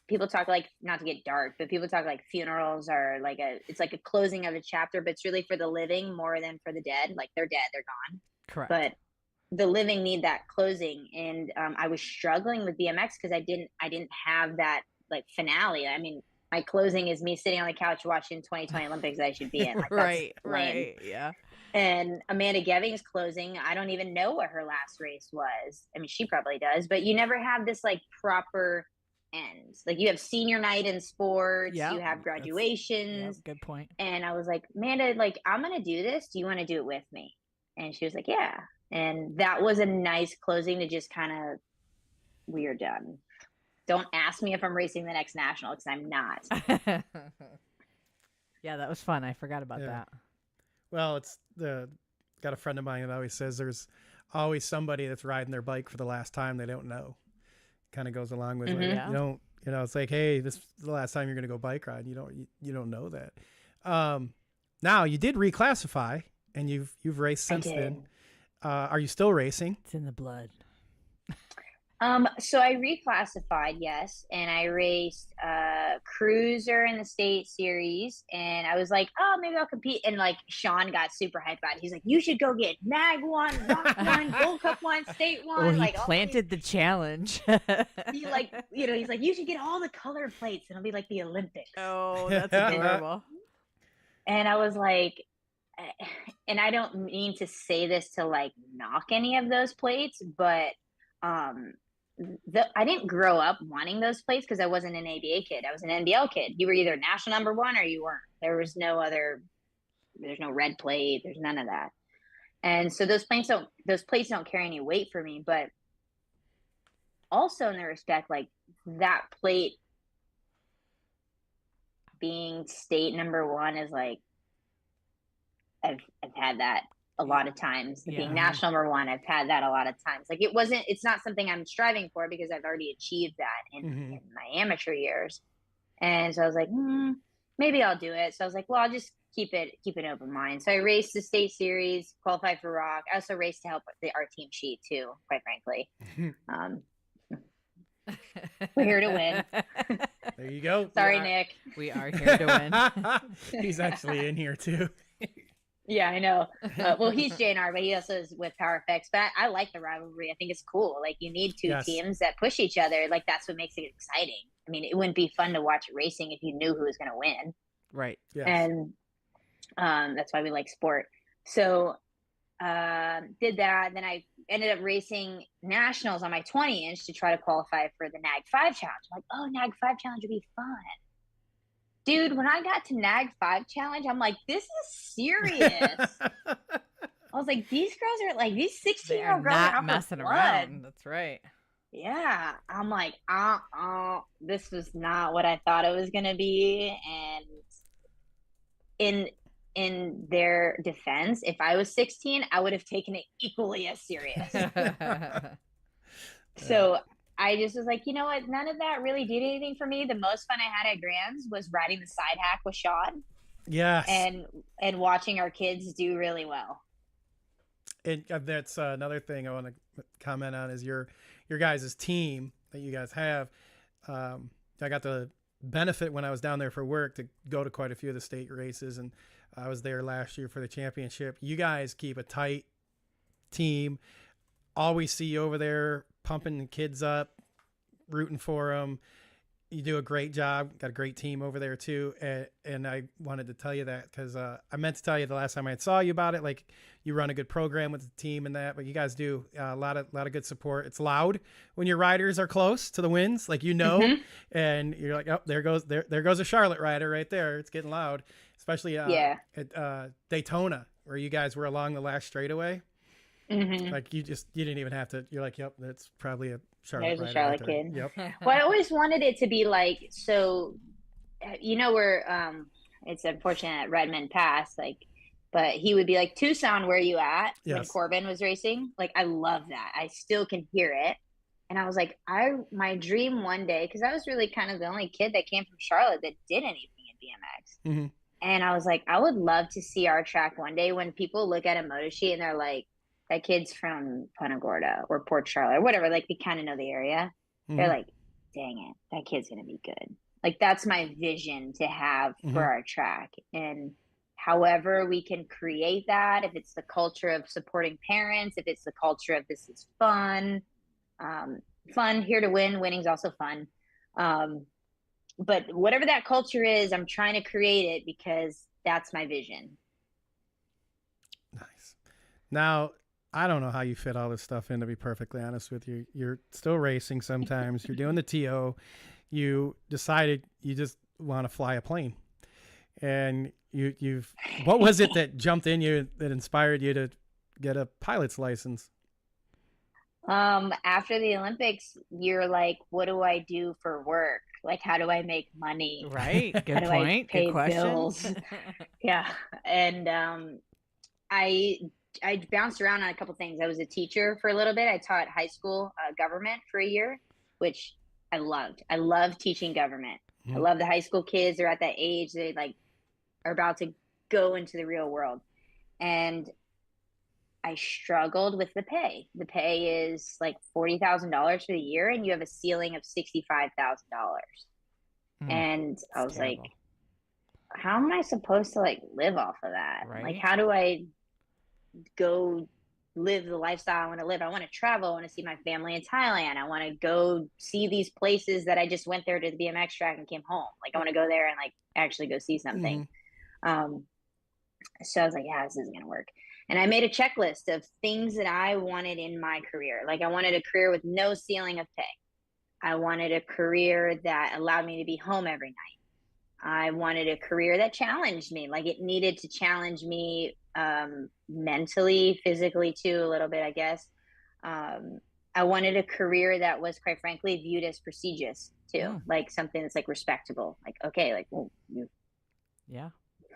E: people talk, like, not to get dark, but people talk like funerals are like it's like a closing of a chapter, but it's really for the living more than for the dead. Like they're dead, they're gone,
D: Correct.
E: but the living need that closing. And I was struggling with BMX because I didn't have that like finale. I mean, my closing is me sitting on the couch watching 2020 Olympics that I should be in. Like,
D: right.
E: that's lame.
D: Right. Yeah.
E: And Amanda Geving's closing, I don't even know what her last race was. I mean, she probably does, but you never have this like proper end. Like you have senior night in sports,
D: Yeah,
E: you have
D: Yeah,
E: graduations.
D: good point.
E: And I was like, Amanda, like, I'm going to do this. Do you want to do it with me? And she was like, yeah. And that was a nice closing to just kind of, we are done. Don't ask me if I'm racing the next national, because I'm not.
D: Yeah, that was fun. I forgot about
C: Yeah.
D: that.
C: well, got a friend of mine that always says there's always somebody that's riding their bike for the last time they don't know. Kind of goes along with like,
D: Yeah.
C: you don't, it's like, hey, this is the last time you're gonna go bike riding. You don't know that. Now you did reclassify, and you've raced since then. Are you still racing?
D: It's in the blood.
E: So I reclassified, yes, and I raced cruiser in the state series, and I was like, oh, maybe I'll compete. And like Sean got super hyped about it. He's like, you should go get Mag one, Rock one, Gold Cup one, State one.
D: Well, he
E: like all
D: planted the challenge.
E: these- he like, he's like, you should get all the color plates, and it'll be like the Olympics.
D: Oh, that's adorable.
E: And I was like, and I don't mean to say this to like knock any of those plates, but I didn't grow up wanting those plates because I wasn't an ABA kid. I was an NBL kid. You were either national number one or you weren't. There's no red plate. There's none of that. And so those plates don't carry any weight for me. But also in the respect, like that plate being state number one is like, I've had that a lot of times.
D: Yeah.
E: Being national number one, I've had that a lot of times. Like it's not something I'm striving for because I've already achieved that in my amateur years. And so I was like, maybe I'll do it. So I was like, well, I'll just keep an open mind. So I raced the state series, qualified for Rock. I also raced to help with our team sheet too, quite frankly. We're here to win.
C: There you go.
E: Sorry, Nick.
D: We are here to win.
C: He's actually in here too.
E: Yeah, I know. Well, he's JNR, but he also is with Power Effects. But I like the rivalry. I think it's cool. Like, you need two
C: Yes.
E: teams that push each other. Like, that's what makes it exciting. I mean, it wouldn't be fun to watch racing if you knew who was going to win.
D: Right.
C: Yes.
E: And that's why we like sport. So did that. Then I ended up racing nationals on my 20-inch to try to qualify for the NAG 5 challenge. I'm like, oh, NAG 5 challenge would be fun. Dude, when I got to NAG 5 challenge, I'm like, this is serious. I was like, these girls are like, these 16-year-old girls are
D: not messing around. That's right.
E: Yeah. I'm like, this was not what I thought it was going to be. And in their defense, if I was 16, I would have taken it equally as serious. So I just was like, you know what? None of that really did anything for me. The most fun I had at Grands was riding the side hack with Sean.
C: Yes.
E: And watching our kids do really well.
C: And that's another thing I want to comment on is your guys' team that you guys have. I got the benefit when I was down there for work to go to quite a few of the state races, and I was there last year for the championship. You guys keep a tight team. Always see you over there pumping the kids up, rooting for them. You do a great job. Got a great team over there too. And I wanted to tell you that because I meant to tell you the last time I saw you about it. Like, you run a good program with the team and that, but you guys do a lot of good support. It's loud when your riders are close to the wins, like, and you're like, oh, there goes a Charlotte rider right there. It's getting loud, especially at Daytona, where you guys were along the last straightaway.
E: Mm-hmm.
C: Like, you didn't even have to. You're like, yep, that's probably a Charlotte.
E: There's a Charlotte kid.
C: Yep.
E: Well, I always wanted it to be like, so, where it's unfortunate that Redmond passed, like, but he would be like, Tucson, where you at? When
C: Yes.
E: Corbin was racing. Like, I love that. I still can hear it. And I was like, my dream one day, because I was really kind of the only kid that came from Charlotte that did anything in BMX.
C: Mm-hmm.
E: And I was like, I would love to see our track one day when people look at a moto sheet and they're like, that kid's from Punta Gorda or Port Charlotte or whatever. Like, we kind of know the area.
C: Mm-hmm.
E: They're like, dang it, that kid's going to be good. Like, that's my vision to have for our track. And however we can create that, if it's the culture of supporting parents, if it's the culture of this is fun, here to win, winning's also fun. But whatever that culture is, I'm trying to create it because that's my vision.
C: Nice. Now, I don't know how you fit all this stuff in, to be perfectly honest with you. You're still racing sometimes. You're doing the TO. You decided you just want to fly a plane. And what was it that jumped in you that inspired you to get a pilot's license?
E: After the Olympics, you're like, what do I do for work? Like, how do I make money?
D: Right. Good
E: How do
D: point.
E: I pay
D: Good question.
E: bills? Yeah. And I bounced around on a couple things. I was a teacher for a little bit. I taught high school government for a year, which I loved. I love teaching government.
C: Mm-hmm.
E: I love the high school kids. They're at that age. They like are about to go into the real world. And I struggled with the pay. The pay is like $40,000 for the year, and you have a ceiling of $65,000. And I was
D: terrible.
E: like, how am I supposed to like live off of that?
D: Right.
E: Like, how do I go live the lifestyle I want to live? I want to travel. I want to see my family in Thailand. I want to go see these places that I just went there to the BMX track and came home. Like, I want to go there and like actually go see something. So I was like, yeah, this isn't going to work. And I made a checklist of things that I wanted in my career. Like, I wanted a career with no ceiling of pay. I wanted a career that allowed me to be home every night. I wanted a career that challenged me. Like, it needed to challenge me mentally, physically too, a little bit, I guess. I wanted a career that was, quite frankly, viewed as prestigious too. Like, something that's like respectable. Like, okay, like, well, you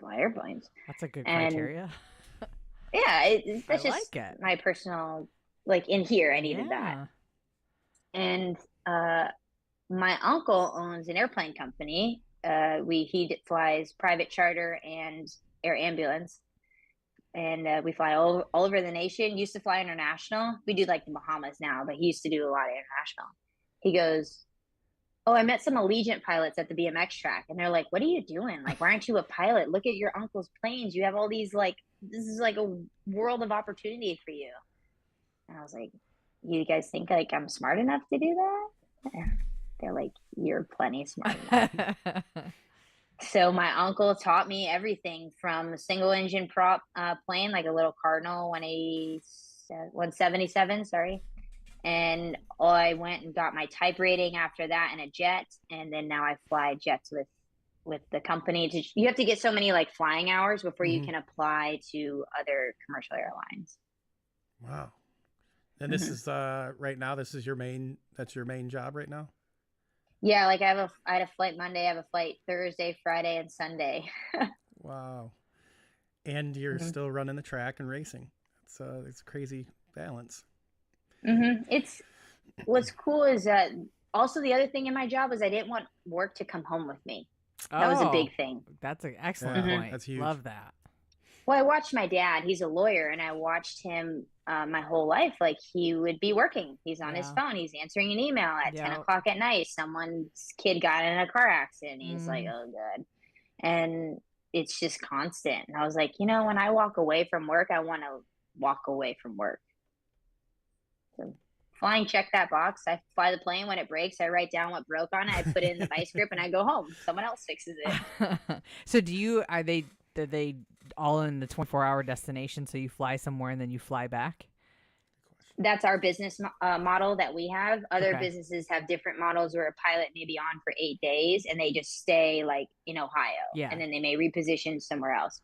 E: fly airplanes.
D: That's a good criteria.
E: Yeah, that's
D: I
E: just
D: like it.
E: my personal, like, in here, I needed that. And my uncle owns an airplane company. He flies private charter and air ambulance. And we fly all over the nation. Used to fly international. We do like the Bahamas now, but he used to do a lot of international. He goes, "Oh, I met some Allegiant pilots at the BMX track." And they're like, "What are you doing? Like, why aren't you a pilot? Look at your uncle's planes. You have all these, like, this is like a world of opportunity for you." And I was like, "You guys think like I'm smart enough to do that?" They're like, "You're plenty smart enough." So my uncle taught me everything from a single engine prop plane, like a little Cardinal 177, sorry. And I went and got my type rating after that in a jet. And then now I fly jets with the company. You have to get so many like flying hours before you can apply to other commercial airlines.
C: Wow. And this is right now, that's your main job right now?
E: Yeah, like I had a flight Monday, I have a flight Thursday, Friday, and Sunday.
C: Wow. And you're still running the track and racing. It's a crazy balance.
E: It's what's cool is that also the other thing in my job is I didn't want work to come home with me. That was a big thing.
D: That's an excellent point.
C: That's huge.
D: Love that.
E: Well, I watched my dad. He's a lawyer, and I watched him my whole life. Like he would be working. He's on his phone. He's answering an email at 10 o'clock at night. Someone's kid got in a car accident. He's like, "Oh, good." And it's just constant. And I was like, when I walk away from work, I want to walk away from work. So flying, check that box. I fly the plane. When it breaks, I write down what broke on it. I put it in the vice grip, and I go home. Someone else fixes it.
D: So are they all in the 24-hour destination, so you fly somewhere and then you fly back?
E: That's our business model that we have. Other businesses have different models where a pilot may be on for 8 days and they just stay like in Ohio. And then they may reposition somewhere else.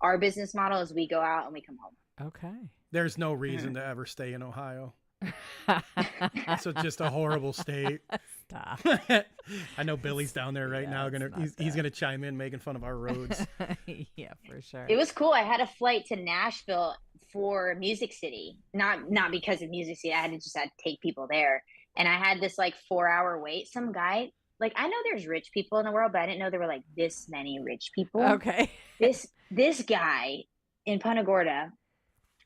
E: Our business model is we go out and we come home.
D: Okay.
C: There's no reason to ever stay in Ohio. So just a horrible state.
D: Stop.
C: I know Billy's down there right now. He's gonna chime in making fun of our roads.
D: Yeah, for sure.
E: It was cool. I had a flight to Nashville for Music City, not because of Music City. I had to take people there, and I had this like 4-hour wait. Some guy, like, I know there's rich people in the world, but I didn't know there were like this many rich people.
D: Okay.
E: This guy in Punta Gorda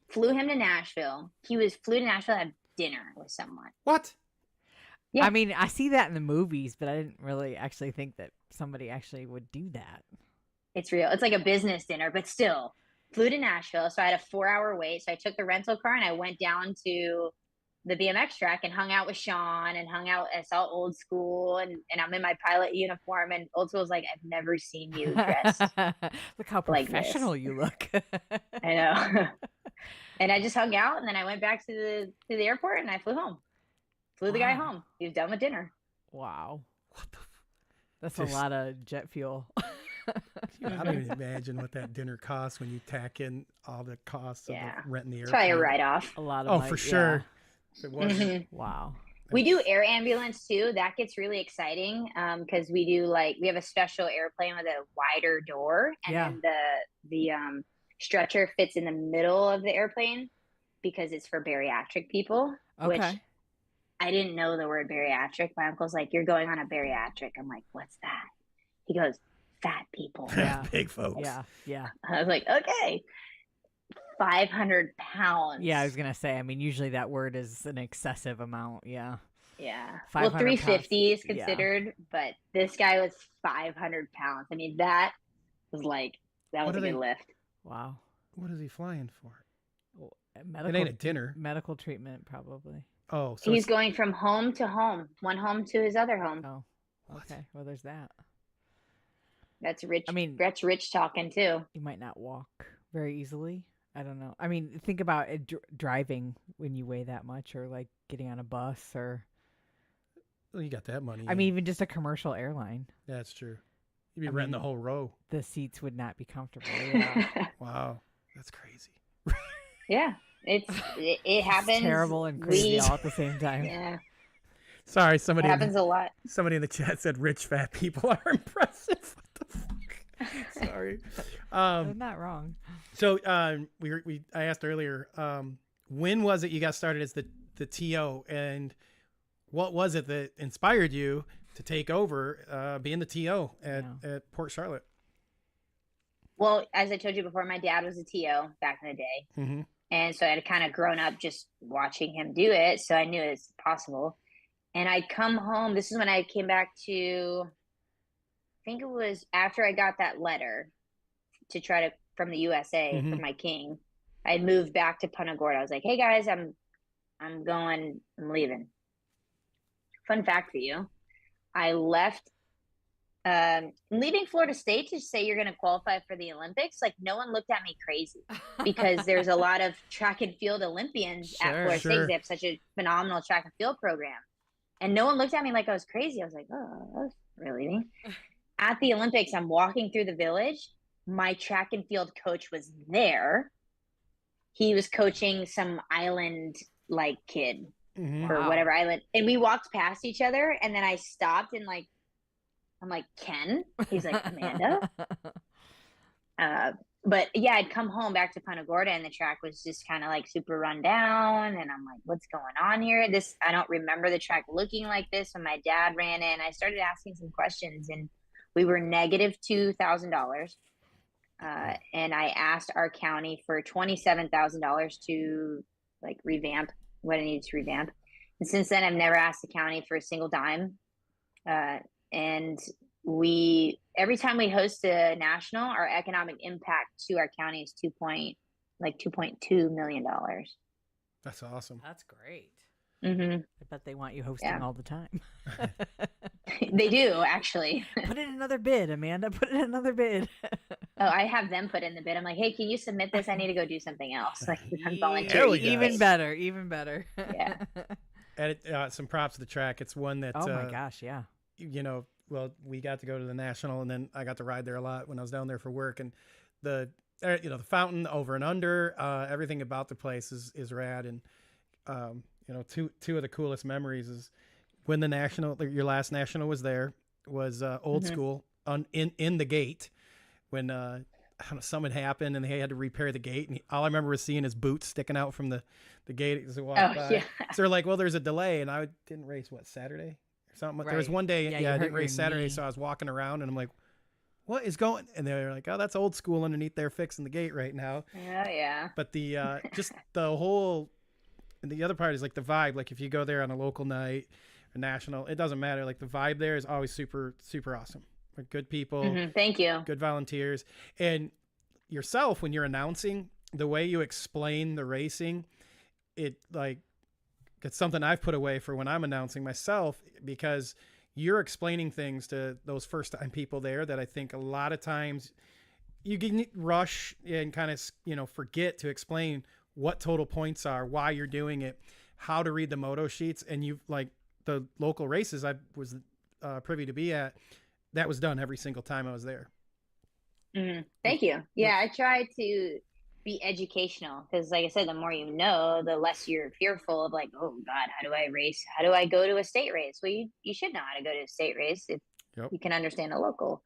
E: flew him to Nashville. Flew to Nashville to have dinner with someone.
C: What?
E: Yeah.
D: I mean, I see that in the movies, but I didn't really actually think that somebody actually would do that.
E: It's real. It's like a business dinner, but still flew to Nashville. So I had a 4-hour wait. So I took the rental car and I went down to the BMX track and hung out with Sean and I saw Old School and I'm in my pilot uniform and Old School's like, "I've never seen you dressed."
D: Look how professional you look.
E: I know. And I just hung out and then I went back to the airport and I flew home. Flew the guy home. He was done with dinner.
D: Wow. That's a lot of jet fuel.
C: I don't even imagine what that dinner costs when you tack in all the costs of renting the airplane.
E: It's probably a write-off.
D: A lot of
C: for sure. It was.
D: Wow.
E: We do air ambulance too. That gets really exciting because we have a special airplane with a wider door, and then the stretcher fits in the middle of the airplane because it's for bariatric people.
D: Okay.
E: Which I didn't know the word bariatric. My uncle's like, "You're going on a bariatric." I'm like, "What's that?" He goes, "Fat people."
D: Yeah.
C: Big folks.
D: Yeah.
E: I was like, "Okay." 500 pounds.
D: Yeah, I was gonna say. I mean, usually that word is an excessive amount. Yeah.
E: Yeah. Well, 350 is considered, but this guy was 500 pounds. I mean, that was a good lift.
D: Wow.
C: What is he flying for?
D: Well,
C: it ain't a dinner.
D: Medical treatment, probably.
C: Oh, so
E: he's going from home to home, one home to his other home.
D: Oh, okay. Well, there's that.
E: That's rich.
D: I mean,
E: that's rich talking too.
D: You might not walk very easily. I don't know. I mean, think about it, driving when you weigh that much, or like getting on a bus, or.
C: Well, you got that money.
D: I mean, even just a commercial airline.
C: That's true. You'd be renting the whole row.
D: The seats would not be comfortable. Yeah.
C: Wow, that's crazy.
E: Yeah, it happens.
D: It's terrible and crazy all at the same time.
E: Yeah.
C: Sorry, somebody.
E: It happens a lot.
C: Somebody in the chat said rich fat people are impressive. What the fuck? Sorry.
D: They're not wrong.
C: So I asked earlier, when was it you got started as the TO, and what was it that inspired you to take over being the TO at Port Charlotte?
E: Well, as I told you before, my dad was a TO back in the day.
C: Mm-hmm.
E: And so I had kind of grown up just watching him do it. So I knew it's possible. And I'd come home. This is when I came back to, I think it was after I got that letter to try to, from the USA for my king. I had moved back to Punta Gorda. I was like, hey guys, I'm leaving. Fun fact for you. I left, leaving Florida State to say you're going to qualify for the Olympics. Like, no one looked at me crazy because there's a lot of track and field Olympians at Florida State. They have such a phenomenal track and field program. And no one looked at me like I was crazy. I was like, oh, that's really me. At the Olympics, I'm walking through the village. My track and field coach was there. He was coaching some island like kid or whatever island. And we walked past each other, and then I stopped and like, I'm like, Ken? He's like, Amanda? But yeah, I'd come home back to Punta Gorda, and the track was just kind of like super run down. And I'm like, what's going on here? I don't remember the track looking like this. When my dad ran in, I started asking some questions, and we were negative $2,000. And I asked our county for $27,000 to like revamp what I needed to revamp. And since then, I've never asked the county for a single dime. And every time we host a national, our economic impact to our county is $2.2 million.
C: That's awesome.
D: That's great.
E: Mm-hmm.
D: I bet they want you hosting all the time.
E: They do, actually.
D: Put in another bid, Amanda. Put in another bid.
E: Oh, I have them put in the bid. I'm like, hey, can you submit this? I need to go do something else. Like, I'm volunteering.
D: Even better. Even better.
E: Yeah.
C: And some props to the track. It's one that.
D: Oh my gosh, yeah.
C: You know, well, we got to go to the national, and then I got to ride there a lot when I was down there for work. And the fountain over and under, everything about the place is rad. And two of the coolest memories is when the national, your last national was there, was old school in the gate when something happened and they had to repair the gate, and all I remember was seeing his boots sticking out from the gate as he walked by. Yeah. So they're like, well, there's a delay, and I didn't race Saturday or something. Right. There was one day, I didn't race Saturday, so I was walking around and I'm like, what is going? And they're like, oh, that's old school underneath there fixing the gate right now.
E: Yeah.
C: But the just the whole. And the other part is like the vibe. Like if you go there on a local night or national, it doesn't matter. Like the vibe there is always super, super awesome. Like good people.
E: Mm-hmm. Thank you.
C: Good volunteers. And yourself, when you're announcing, the way you explain the racing, it's something I've put away for when I'm announcing myself, because you're explaining things to those first time people there that I think a lot of times you can rush and kind of, forget to explain what total points are, why you're doing it, how to read the moto sheets. And you've like the local races I was privy to be at, that was done every single time I was there.
E: Mm-hmm. Thank you. Yeah, I try to be educational because, like I said, the more you know, the less you're fearful of like, oh God, how do I race? How do I go to a state race? Well, you should know how to go to a state race if you can understand a local.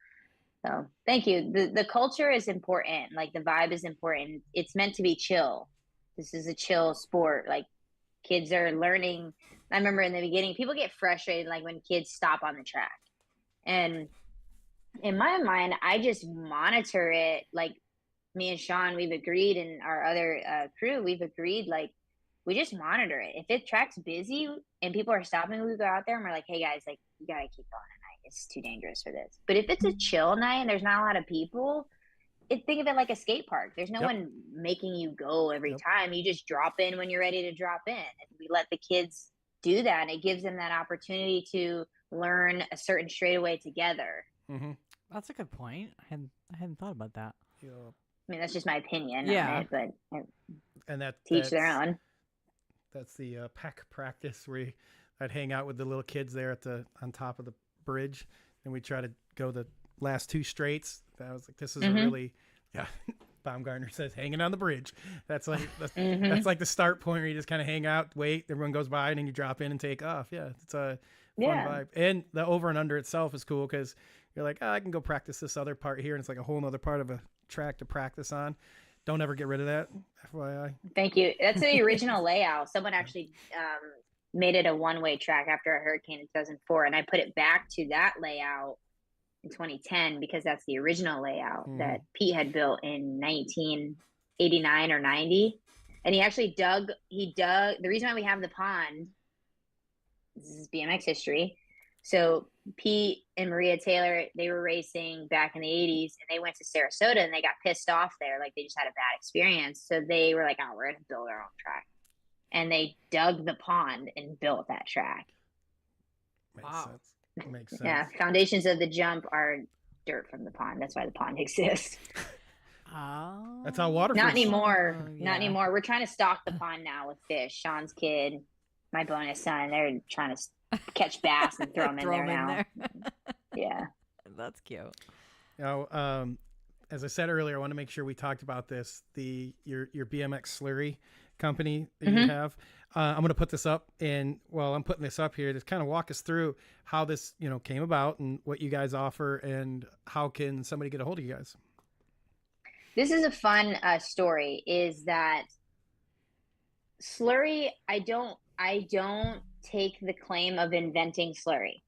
E: So thank you. The culture is important. Like the vibe is important. It's meant to be chill. This is a chill sport. Like kids are learning. I remember in the beginning, people get frustrated like when kids stop on the track. And in my mind, I just monitor it. Like me and Sean, we've agreed, and our other crew, we've agreed, like we just monitor it. If the track's busy and people are stopping, we go out there and we're like, hey guys, like you gotta keep going tonight. It's too dangerous for this. But if it's a chill night and there's not a lot of people, think of it like a skate park. There's no one making you go every time. You just drop in when you're ready to drop in. And we let the kids do that. And it gives them that opportunity to learn a certain straightaway together.
C: Mm-hmm.
D: That's a good point. I hadn't thought about that.
C: Yeah.
E: I mean, that's just my opinion
D: on
E: it, but
C: and that
E: teach their own.
C: That's the pack practice where I'd hang out with the little kids there on top of the bridge, and we try to go the last two straights. I was like, this is a really, Baumgartner says hanging on the bridge. That's like that's like the start point where you just kind of hang out, wait, everyone goes by, and then you drop in and take off. Yeah, it's a fun vibe. And the over and under itself is cool because you're like, I can go practice this other part here, and it's like a whole other part of a track to practice on. Don't ever get rid of that, FYI.
E: Thank you. That's the original layout. Someone actually made it a one-way track after a hurricane in 2004, and I put it back to that layout in 2010 because that's the original layout that Pete had built in 1989 or 90. And he actually dug the reason why we have the pond this is BMX history. So Pete and Maria Taylor, they were racing back in the 80s, and they went to Sarasota and they got pissed off there. Like, they just had a bad experience. So they were like, oh, we're going to build our own track. And they dug the pond and built that track.
C: Makes sense.
E: Yeah, foundations of the jump are dirt from the pond. That's why the pond exists.
D: Oh.
C: That's how water.
E: Not anymore.
D: Oh, yeah.
E: Not anymore. We're trying to stock the pond now with fish. Sean's kid, my bonus son, they're trying to catch bass and throw them in there now. Yeah.
D: That's cute.
C: Now, as I said earlier, I want to make sure we talked about this. Your BMX slurry company that you have. I'm going to put this up, and while I'm putting this up here, just kind of walk us through how this came about and what you guys offer, and how can somebody get a hold of you guys.
E: This is a fun story. Is that slurry? I don't take the claim of inventing slurry.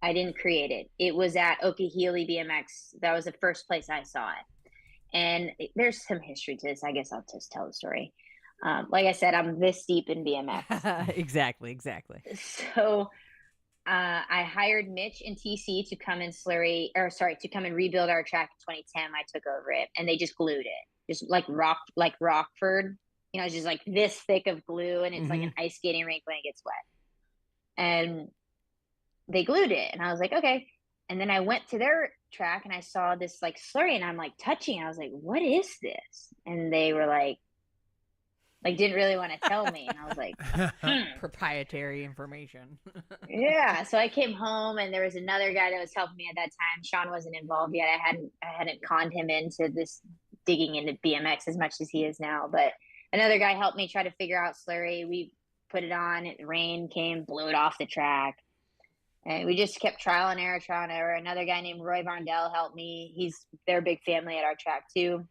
E: I didn't create it. It was at Okehili BMX. That was the first place I saw it. And there's some history to this. I guess I'll just tell the story. Like I said, I'm this deep in BMX.
D: Exactly.
E: So I hired Mitch and TC to come and to come and rebuild our track in 2010. I took over it, and they just glued it, just like Rockford. It's just like this thick of glue, and it's like an ice skating rink when it gets wet. And they glued it, and I was like, okay. And then I went to their track, and I saw this like slurry, and I'm like touching. I was like, what is this? And they were like didn't really want to tell me. And I was like,
D: proprietary information.
E: Yeah. So I came home, and there was another guy that was helping me at that time. Sean wasn't involved yet. I hadn't conned him into this digging into BMX as much as he is now. But another guy helped me try to figure out slurry. We put it on. It rain came, blew it off the track. And we just kept trial and error. Another guy named Roy Varndell helped me. They're a big family at our track too.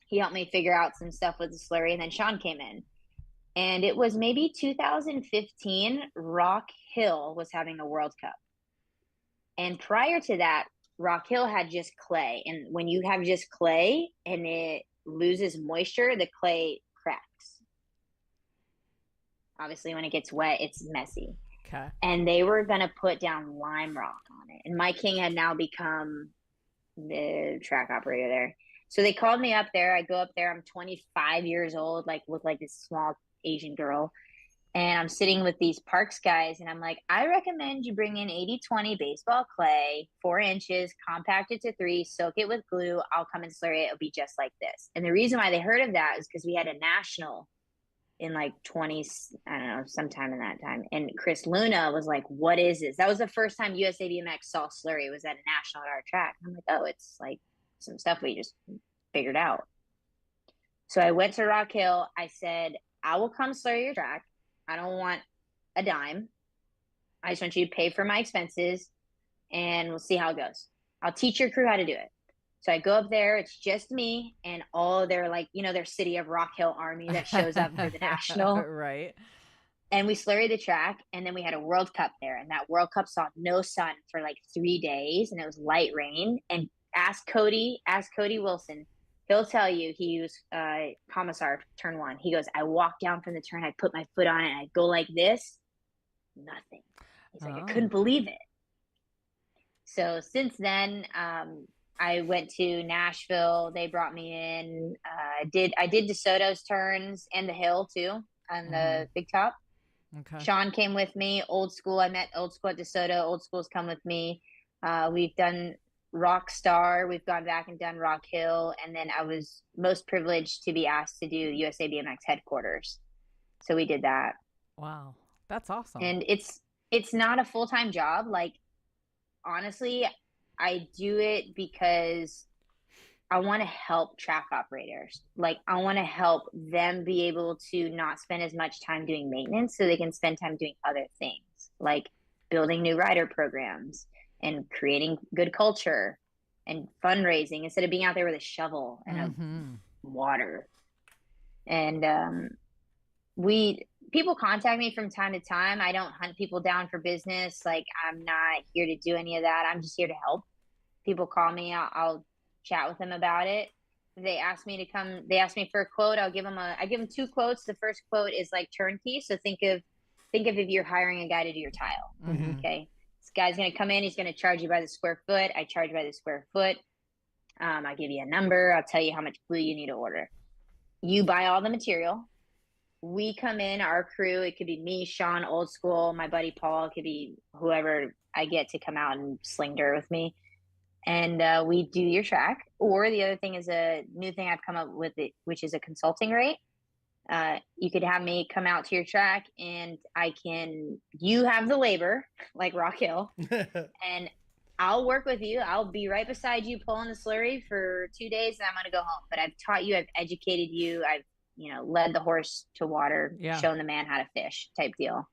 E: He helped me figure out some stuff with the slurry, and then Sean came in. And it was maybe 2015, Rock Hill was having a World Cup. And prior to that, Rock Hill had just clay. And when you have just clay and it loses moisture, the clay cracks. Obviously, when it gets wet, it's messy.
D: Okay.
E: And they were going to put down lime rock on it. And Mike King had now become the track operator there. So they called me up there. I go up there. I'm 25 years old, look like this small Asian girl. And I'm sitting with these Parks guys, and I'm like, I recommend you bring in 80/20 baseball clay, 4 inches, compact it to 3, soak it with glue. I'll come and slurry it. It'll be just like this. And the reason why they heard of that is because we had a national in sometime in that time. And Chris Luna was like, what is this? That was the first time USA BMX saw slurry, was at a national at our track. I'm like, oh, it's like some stuff we just figured out. So I went to Rock Hill. I said, I will come slurry your track. I don't want a dime. I just want you to pay for my expenses, and we'll see how it goes. I'll teach your crew how to do it. So I go up there. It's just me and all their their City of Rock Hill army that shows up for the national.
D: Right.
E: And we slurried the track, and then we had a World Cup there. And that World Cup saw no sun for 3 days, and it was light rain. And ask Cody Wilson. He'll tell you, he was commissar turn 1. He goes, I walked down from the turn, I put my foot on it, and I go like this. Nothing. He's like, I couldn't believe it. So since then, I went to Nashville. They brought me in. I did DeSoto's turns and the hill too on the big top.
D: Okay.
E: Sean came with me. Old School. I met Old School at DeSoto. Old School's come with me. We've done Rockstar. We've gone back and done Rock Hill. And then I was most privileged to be asked to do USA BMX headquarters. So we did that.
D: Wow. That's awesome.
E: And it's not a full-time job. Honestly, I do it because I want to help track operators. I want to help them be able to not spend as much time doing maintenance so they can spend time doing other things, like building new rider programs and creating good culture and fundraising instead of being out there with a shovel and water. And people contact me from time to time. I don't hunt people down for business. I'm not here to do any of that. I'm just here to help. People call me, I'll chat with them about it. They ask me to come. They ask me for a quote. I give them 2 quotes. The first quote is turnkey. So think of think of if you're hiring a guy to do your tile.
C: Mhm.
E: Okay. This guy's going to come in. He's going to charge you by the square foot. I charge by the square foot. I'll give you a number. I'll tell you how much glue you need to order. You buy all the material. We come in, our crew. It could be me, Sean, old school, my buddy Paul. It could be whoever I get to come out and sling dirt with me. And we do your track. Or the other thing is a new thing I've come up with, which is a consulting rate. You could have me come out to your track and you have the labor, like Rock Hill, and I'll work with you. I'll be right beside you pulling the slurry for 2 days and I'm going to go home. But I've taught you, I've educated you. I've, led the horse to water, shown the man how to fish type deal.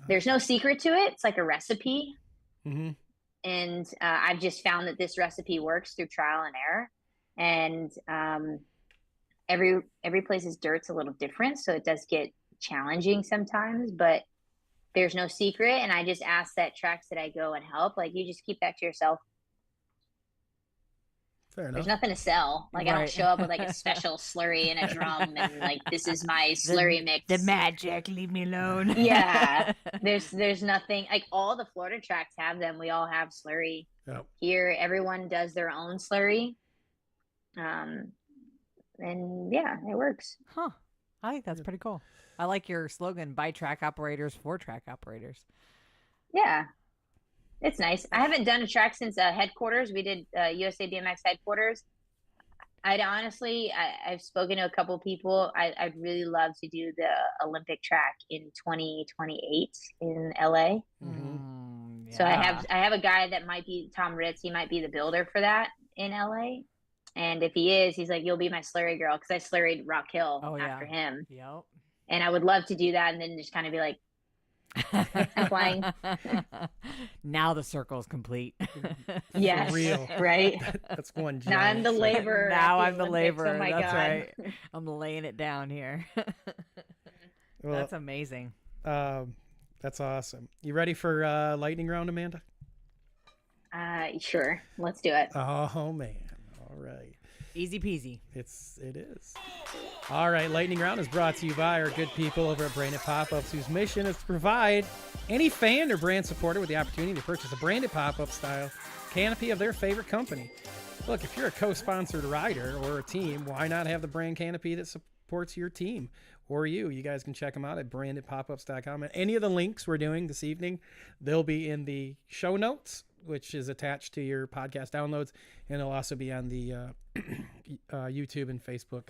E: There's no secret to it. It's like a recipe.
C: Mm-hmm.
E: And I've just found that this recipe works through trial and error. And every place's dirt's a little different, so it does get challenging sometimes, but there's no secret. And I just ask that tracks that I go and help, like, you just keep that to yourself.
C: Fair enough.
E: There's nothing to sell. Like, I don't show up with like a special slurry and a drum and like, this is my slurry mix.
D: The magic, leave me alone.
E: Yeah. There's nothing, like, all the Florida tracks have them. We all have slurry.
C: Yep.
E: Here, everyone does their own slurry. And yeah, it works.
D: Huh. I think that's pretty cool. I like your slogan, by track operators for track operators.
E: Yeah. It's nice. I haven't done a track since headquarters. We did USA BMX headquarters. I've spoken to a couple people. I'd really love to do the Olympic track in 2028 in LA.
C: Mm-hmm.
E: So I have a guy that might be Tom Ritz. He might be the builder for that in LA. And if he is, he's like, you'll be my slurry girl, because I slurried Rock Hill after him.
D: Yep.
E: And I would love to do that and then just kind of be like, I'm flying.
D: Now the circle is complete.
E: Yes,
C: real.
E: Right?
C: That's one.
E: Now I'm the labor.
D: Now
E: at
D: I'm the
E: Olympics.
D: labor.
E: Oh my
D: That's
E: God.
D: right. I'm laying it down here.
C: Well,
D: that's amazing.
C: That's awesome. You ready for lightning round, Amanda?
E: Sure. Let's do it.
C: Oh man. All right.
D: Easy peasy.
C: It is. All right, Lightning Round is brought to you by our good people over at Branded Pop-Ups, whose mission is to provide any fan or brand supporter with the opportunity to purchase a branded pop-up style canopy of their favorite company. Look, if you're a co-sponsored rider or a team, why not have the brand canopy that supports your team or you? You guys can check them out at brandedpopups.com. And any of the links we're doing this evening, they'll be in the show notes, which is attached to your podcast downloads, and it'll also be on the YouTube and Facebook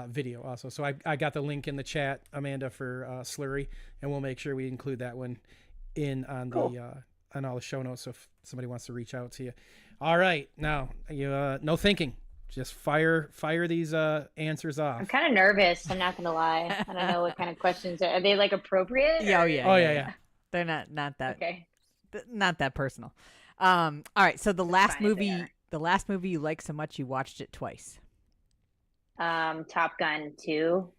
C: video also. So I got the link in the chat, Amanda, for Slurry, and we'll make sure we include that one in on the on all the show notes, so if somebody wants to reach out to you. All right, now you no thinking, just fire these answers off.
E: I'm kind of nervous. I'm not gonna lie. I don't know what kind of questions are they, like, appropriate?
D: Yeah,
C: yeah.
D: They're not that.
E: Okay.
D: Not that personal. All right. So the last
E: fine if they
D: movie you liked so much you watched it twice.
E: Top Gun 2.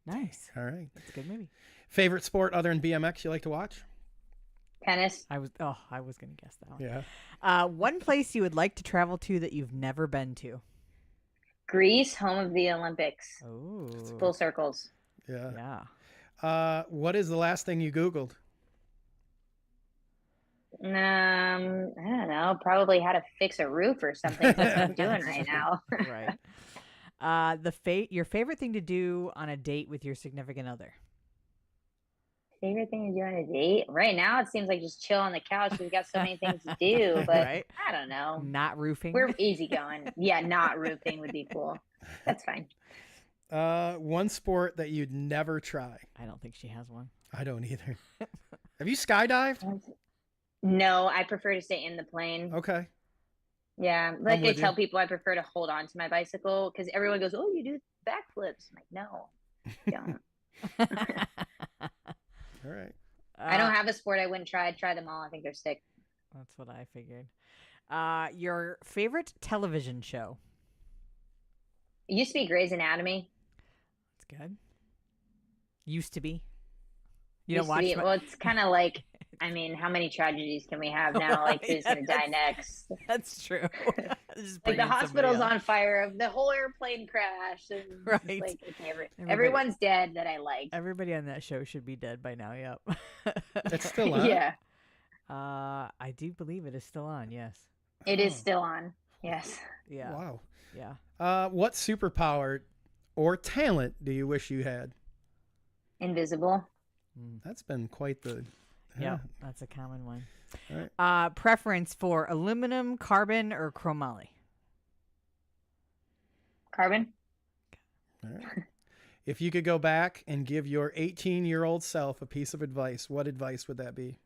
D: Nice.
C: All right.
D: That's a good movie.
C: Favorite sport other than BMX you like to watch?
E: Tennis.
D: I was gonna guess that one.
C: Yeah.
D: One place you would like to travel to that you've never been to.
E: Greece, home of the Olympics.
D: Oh.
E: It's full circles.
C: Yeah.
D: Yeah.
C: What is the last thing you Googled?
E: I don't know. Probably how to fix a roof or something. That's what I'm doing right now.
D: Right. Your favorite thing to do on a date with your significant other.
E: Favorite thing to do on a date? Right now, it seems like just chill on the couch. We've got so many things to do, but
D: Right?
E: I don't know.
D: Not roofing.
E: We're easygoing. Yeah, not roofing would be cool. That's fine.
C: One sport that you'd never try.
D: I don't think she has one.
C: I don't either. Have you skydived?
E: No, I prefer to stay in the plane.
C: Okay.
E: Yeah, like I
C: with
E: tell
C: you.
E: people, I prefer to hold on to my bicycle because everyone goes, "Oh, you do backflips." I'm like, no, I don't.
C: All right.
E: I don't have a sport I wouldn't try. I'd try them all. I think they're sick.
D: That's what I figured. Your favorite television show?
E: It used to be Grey's Anatomy.
D: That's good. Used to be. You
E: Used
D: don't
E: to
D: watch
E: be, well, it's kind of like I mean, how many tragedies can we have now? Like, who's going to die next?
D: That's true. Just
E: Like,
D: bring
E: the
D: in somebody
E: hospital's
D: else.
E: on fire. The whole airplane crashed. And
D: Right.
E: it's like, okay, everyone's dead that I like.
D: Everybody on that show should be dead by now. Yep.
C: It's still on?
E: Yeah,
D: I do believe it is still on. Yes.
E: it is still on. Yes.
D: Yeah.
C: Wow.
D: Yeah.
C: What superpower or talent do you wish you had?
E: Invisible.
C: That's been quite the...
D: Yeah, that's a common one.
C: All right.
D: Preference for aluminum, carbon, or chromoly?
E: Carbon.
C: All right. If you could go back and give your 18-year-old self a piece of advice, what advice would that be?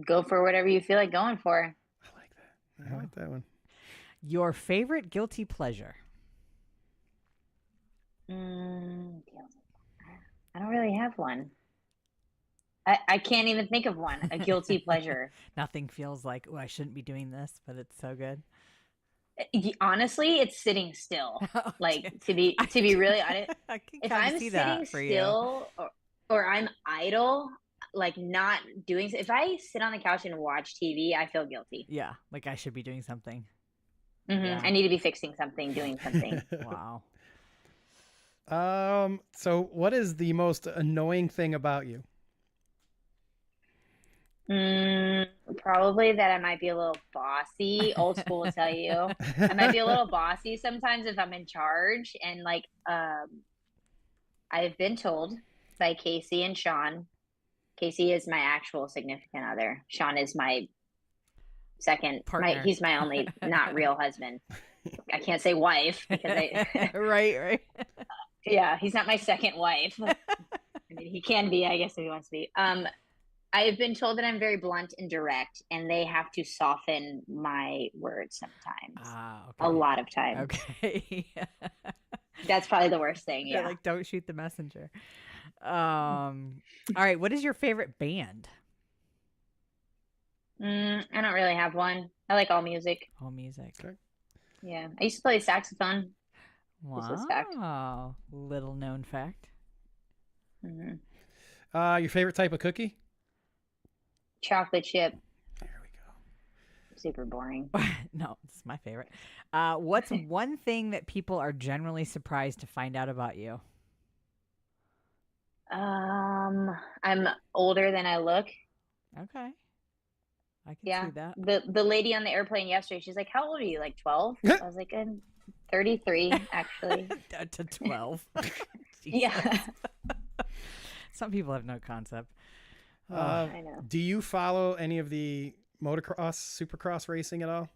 E: Go for whatever you feel like going for.
C: I like that. I like that one.
D: Your favorite guilty pleasure?
E: I don't really have one. I can't even think of one. A guilty pleasure.
D: Nothing feels like, oh, I shouldn't be doing this, but it's so good.
E: Honestly, it's sitting still.
D: Oh,
E: Like, to be really honest,
D: I can
E: if
D: kind
E: I'm
D: of see
E: sitting
D: that for you.
E: still or I'm idle, like not doing, if I sit on the couch and watch TV, I feel guilty.
D: Yeah, like I should be doing something.
E: I need to be fixing something, doing something.
D: Wow.
C: So what is the most annoying thing about you?
E: Probably that I might be a little bossy. Old school will tell you. I might be a little bossy sometimes if I'm in charge. And like, I've been told by Casey and Sean. Casey is my actual significant other. Sean is my second
D: Partner.
E: he's my only not real husband. I can't say wife because
D: Right.
E: yeah, he's not my second wife. I mean, he can be, I guess, if he wants to be. I've been told that I'm very blunt and direct, and they have to soften my words sometimes.
D: Okay.
E: A lot of times.
D: Okay.
E: That's probably the worst thing.
D: They're
E: Yeah.
D: like, don't shoot the messenger. All right. What is your favorite band?
E: I don't really have one. I like all music.
D: All music.
C: Okay.
E: Yeah. I used to play saxophone. Useless fact.
D: Wow. Little known fact.
C: Your favorite type of cookie?
E: Chocolate chip.
C: There we go.
E: Super boring.
D: No, this is my favorite. What's one thing that people are generally surprised to find out about you?
E: I'm older than I look.
D: Okay. I can
E: Yeah.
D: see that.
E: The lady on the airplane yesterday, she's like, "How old are you? Like 12?" I was like, "I'm 33, actually."
D: To 12.
E: Yeah.
D: Some people have no concept.
E: I know.
C: Do you follow any of the motocross, supercross racing at all?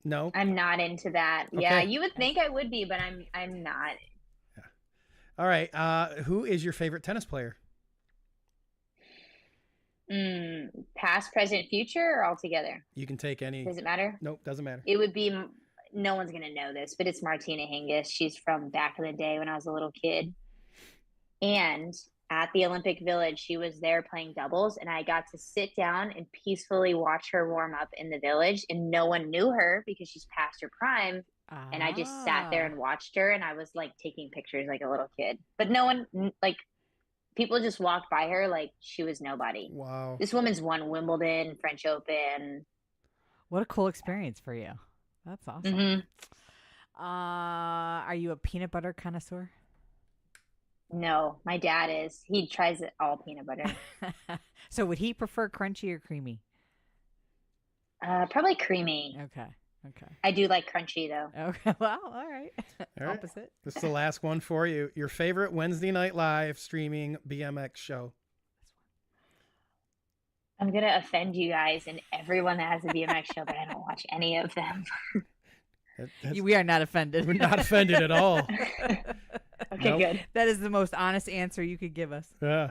C: No.
E: I'm not into that. Yeah,
C: Okay.
E: you would think I would be, but I'm not.
C: All right. Who is your favorite tennis player?
E: Past, present, future, or all together?
C: You can take any.
E: Does it matter?
C: Nope, doesn't matter.
E: It would be, no one's going to know this, but it's Martina Hingis. She's from back in the day when I was a little kid. And at the Olympic Village, she was there playing doubles, and I got to sit down and peacefully watch her warm up in the village, and no one knew her because she's past her prime. And I just sat there and watched her, and I was like taking pictures like a little kid. But no one, like, people just walked by her like she was nobody.
C: Wow.
E: This woman's won Wimbledon, French Open.
D: What a cool experience for you. That's awesome. Are you a peanut butter connoisseur?
E: No, my dad is. He tries it all peanut butter.
D: So would he prefer crunchy or creamy?
E: Probably creamy.
D: Okay.
E: I do like crunchy though.
D: Okay. Well, all right.
C: All right.
D: Opposite.
C: This is the last one for you. Your favorite Wednesday night live streaming BMX show?
E: I'm going to offend you guys and everyone that has a BMX show, but I don't watch any of them.
D: We are not offended.
C: We're not offended at all.
E: Okay,
C: Nope.
E: good.
D: That is the most honest answer you could give us.
C: Yeah,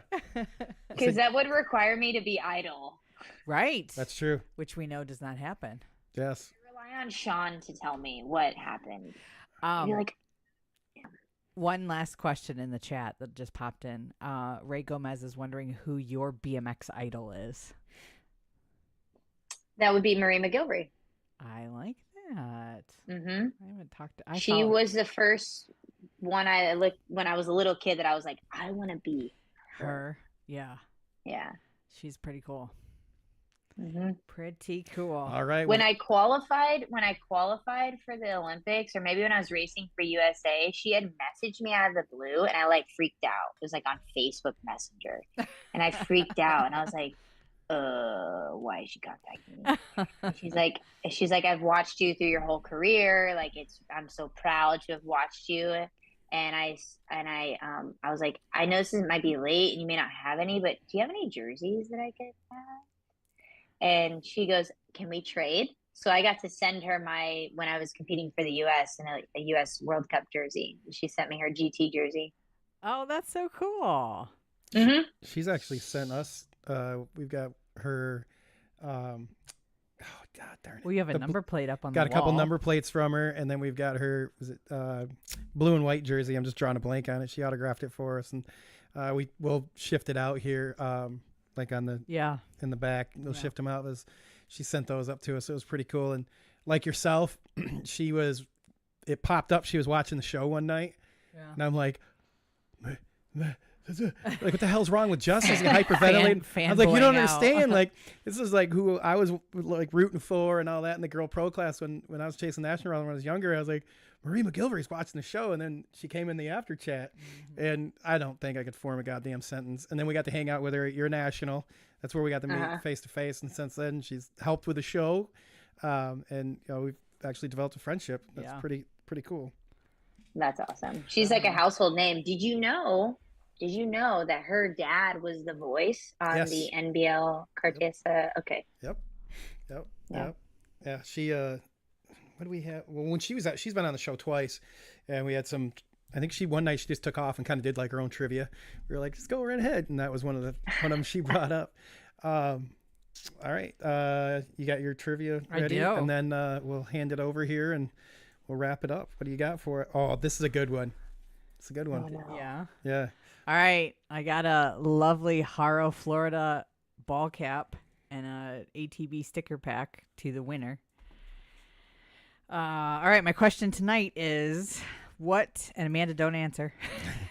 E: Because that would require me to be idle.
D: Right.
C: that's true.
D: Which we know does not happen.
C: Yes.
E: I rely on Sean to tell me what happened. I'd be like,
D: One last question in the chat that just popped in. Ray Gomez is wondering who your BMX idol is.
E: that would be Marie McGilvery.
D: I like that.
E: Mm-hmm.
D: I haven't talked to.
E: She was the first one I looked when I was a little kid that I was like, I want to be
D: her. Yeah.
E: Yeah.
D: She's pretty cool.
E: Mm-hmm.
D: Pretty cool.
C: All right.
E: When I qualified for the Olympics, or maybe when I was racing for USA, she had messaged me out of the blue, and I like freaked out. It was like on Facebook Messenger, and I freaked out, and I was like, why is she contacting me? And she's like, I've watched you through your whole career. Like, I'm so proud to have watched you. And I was like, I know this might be late and you may not have any, but do you have any jerseys that I could have? And she goes, can we trade? So I got to send her when I was competing for the U.S. in a U.S. World Cup jersey. She sent me her GT jersey.
D: Oh, that's so cool.
E: Mm-hmm.
C: She's actually sent us. We've got her. Oh God darn it!
D: We have a number plate up on the
C: got a couple
D: wall.
C: number plates from her, and then we've got her. Was it blue and white jersey? I'm just drawing a blank on it. She autographed it for us, and we'll shift it out here. Like on the in the back, we'll shift them out. She sent those up to us. It was pretty cool. And like yourself, it popped up. She was watching the show one night, and I'm like, like, what the hell's wrong with Justice? Hyperventilating. I was like, you don't understand. Like, this is like who I was like rooting for and all that in the girl pro class when I was chasing national when I was younger. I was like, Marie McGilvery's watching the show, and then she came in the after chat, and I don't think I could form a goddamn sentence. And then we got to hang out with her at your national. That's where we got to meet face to face. And since then, she's helped with the show, and we've actually developed a friendship. That's pretty cool.
E: That's awesome. She's like a household name. Did you know that her dad was the voice on the NBL Cartier? Okay.
C: Yep. Yeah. She, what do we have? Well, when she's been on the show twice, and we had some, I think one night she just took off and kind of did like her own trivia. We were like, just go right ahead. And that was one of them she brought up. All right. You got your trivia ready?
D: I do.
C: And then we'll hand it over here and we'll wrap it up. What do you got for it? Oh, this is a good one. It's a good one.
E: Oh, no.
D: Yeah.
C: Yeah.
D: All right. I got a lovely Haro, Florida ball cap and a ATB sticker pack to the winner. All right. My question tonight is and Amanda, don't answer.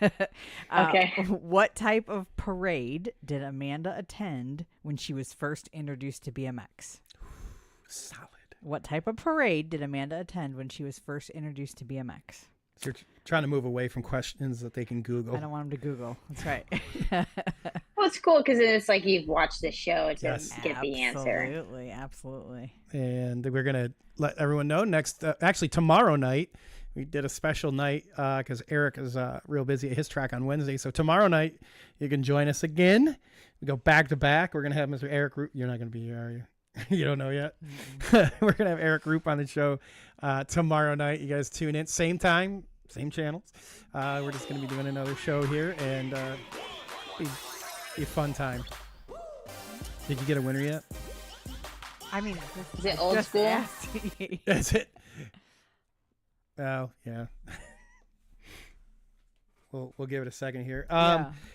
E: Okay.
D: What type of parade did Amanda attend when she was first introduced to BMX?
C: Solid.
D: What type of parade did Amanda attend when she was first introduced to BMX?
C: So you're trying to move away from questions that they can Google.
D: I don't want them to Google. That's right.
E: Well, it's cool because it's like you've watched the show to get the answer.
D: Absolutely.
C: And we're going to let everyone know actually tomorrow night, we did a special night because Eric is real busy at his track on Wednesday. So tomorrow night, you can join us again. We go back to back. We're going to have Mr. Eric Roop. You're not going to be here, are you? You don't know yet? We're going to have Eric Roop on the show tomorrow night. You guys tune in. Same time, same channels. We're just going to be doing another show here, and be a fun time. Did you get a winner yet?
D: I mean,
E: is it old school?
C: Is it? Oh, yeah. We'll give it a second here.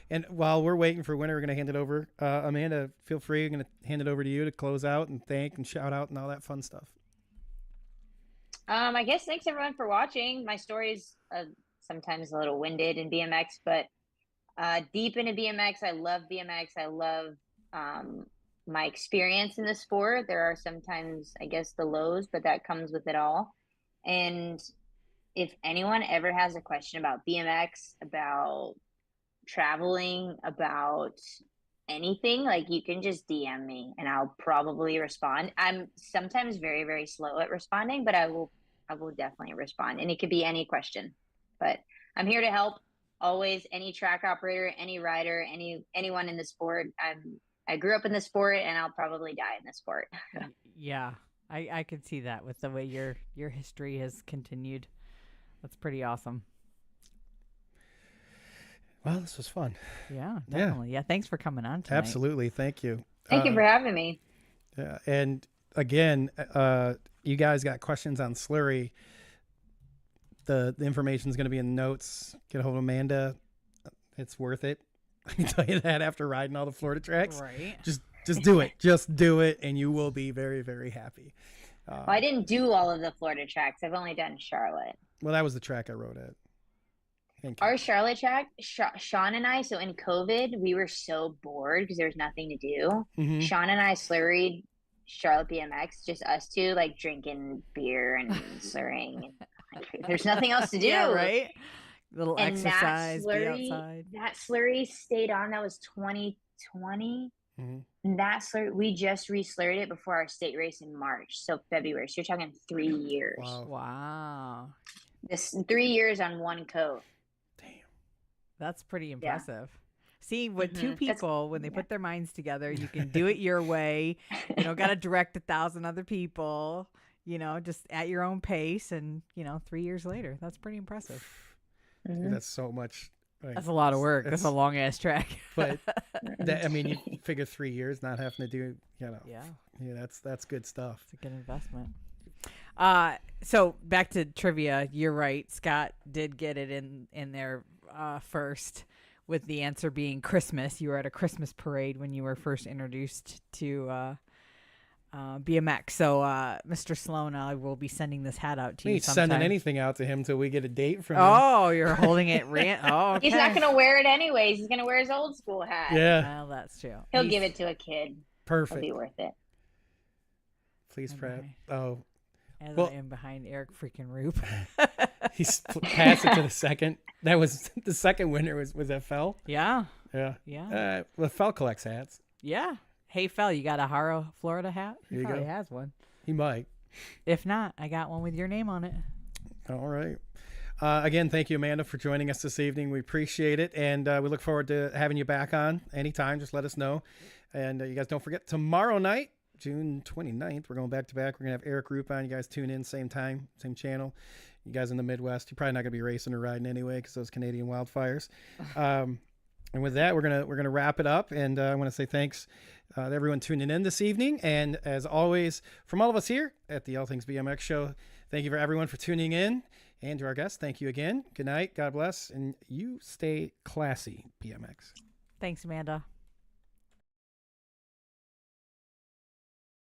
C: And while we're waiting for winner, we're going to hand it over. Amanda, feel free. I'm going to hand it over to you to close out and thank and shout out and all that fun stuff.
E: I guess thanks everyone for watching. My story's sometimes a little winded in BMX, but deep into BMX. I love BMX. I love my experience in the sport. There are sometimes, I guess, the lows, but that comes with it all. And if anyone ever has a question about BMX, about traveling, about anything, like, you can just DM me and I'll probably respond. I'm sometimes very, very slow at responding, but I will definitely respond. And it could be any question, but I'm here to help always. Any track operator, any rider, anyone in the sport. I grew up in the sport and I'll probably die in the sport.
D: Yeah, I could see that with the way your history has continued. That's pretty awesome.
C: Well, this was fun.
D: Yeah, definitely. Yeah, thanks for coming on tonight.
C: Absolutely. Thank you.
E: Thank you for having me.
C: Yeah, and again, you guys got questions on Slurry. The information is going to be in the notes. Get a hold of Amanda. It's worth it. I can tell you that after riding all the Florida tracks.
D: Right.
C: Just do it. Just do it, and you will be very, very happy.
E: Well, I didn't do all of the Florida tracks. I've only done Charlotte.
C: Well, that was the track I rode at. Thank you.
E: Our Charlotte track, Sean and I, so in COVID, we were so bored because there was nothing to do.
C: Mhm.
E: Sean and I slurried Charlotte BMX, just us two, like drinking beer and slurring. And, like, there's nothing else to do.
D: Yeah, right? Little
E: And
D: exercise, be outside.
E: that slurry stayed on. That was 2020.
C: Mhm.
E: And that slurry, we just re-slurred it before our state race in March, so February. So you're talking 3 years.
C: Wow.
D: Wow.
E: This 3 years on one coat.
C: Damn.
D: That's pretty impressive. See, with two
E: Mhm.
D: people, when they put their minds together, you can do it your way. You don't got to direct 1,000 other people, just at your own pace. And, 3 years later, that's pretty impressive.
C: Dude, that's so much. Like,
D: That's a lot of work. That's a long ass track.
C: But you figure 3 years not having to do,
D: Yeah.
C: that's good stuff.
D: It's a good investment. So back to trivia. You're right. Scott did get it in there first, with the answer being Christmas. You were at a Christmas parade when you were first introduced to BMX. So Mr. Sloan, I will be sending this hat out to
C: We
D: you
C: ain't
D: sometime.
C: sending anything out to him till we get a date from him.
D: Oh, you're holding it. Oh, okay.
E: He's not going to wear it anyways. He's going to wear his old school hat.
C: Yeah,
D: Well, that's true.
E: He'll give it to a kid. It'll
C: perfect.
E: be worth it.
C: Please,
D: I'm
C: Pratt.
D: behind.
C: Oh,
D: As
C: Well-
D: I am behind Eric freaking Roop.
C: he's passed it to the second. That was the second winner. Was that Fell?
D: Yeah.
C: Yeah.
D: Yeah.
C: Well, Fell collects hats.
D: Yeah. Hey, Fel, you got a Haro, Florida hat? He
C: Here you
D: probably
C: go.
D: has one.
C: He might.
D: If not, I got one with your name on it.
C: All right. Again, thank you, Amanda, for joining us this evening. We appreciate it, and we look forward to having you back on anytime. Just let us know. And you guys don't forget, tomorrow night, June 29th, we're going back to back. We're going to have Eric Roop on. You guys tune in, same time, same channel. You guys in the Midwest, you're probably not going to be racing or riding anyway because those Canadian wildfires. And with that, we're gonna wrap it up. And I want to say thanks to everyone tuning in this evening. And as always, from all of us here at the All Things BMX Show, thank you for everyone for tuning in. And to our guests, thank you again. Good night. God bless. And you stay classy, BMX.
D: Thanks, Amanda.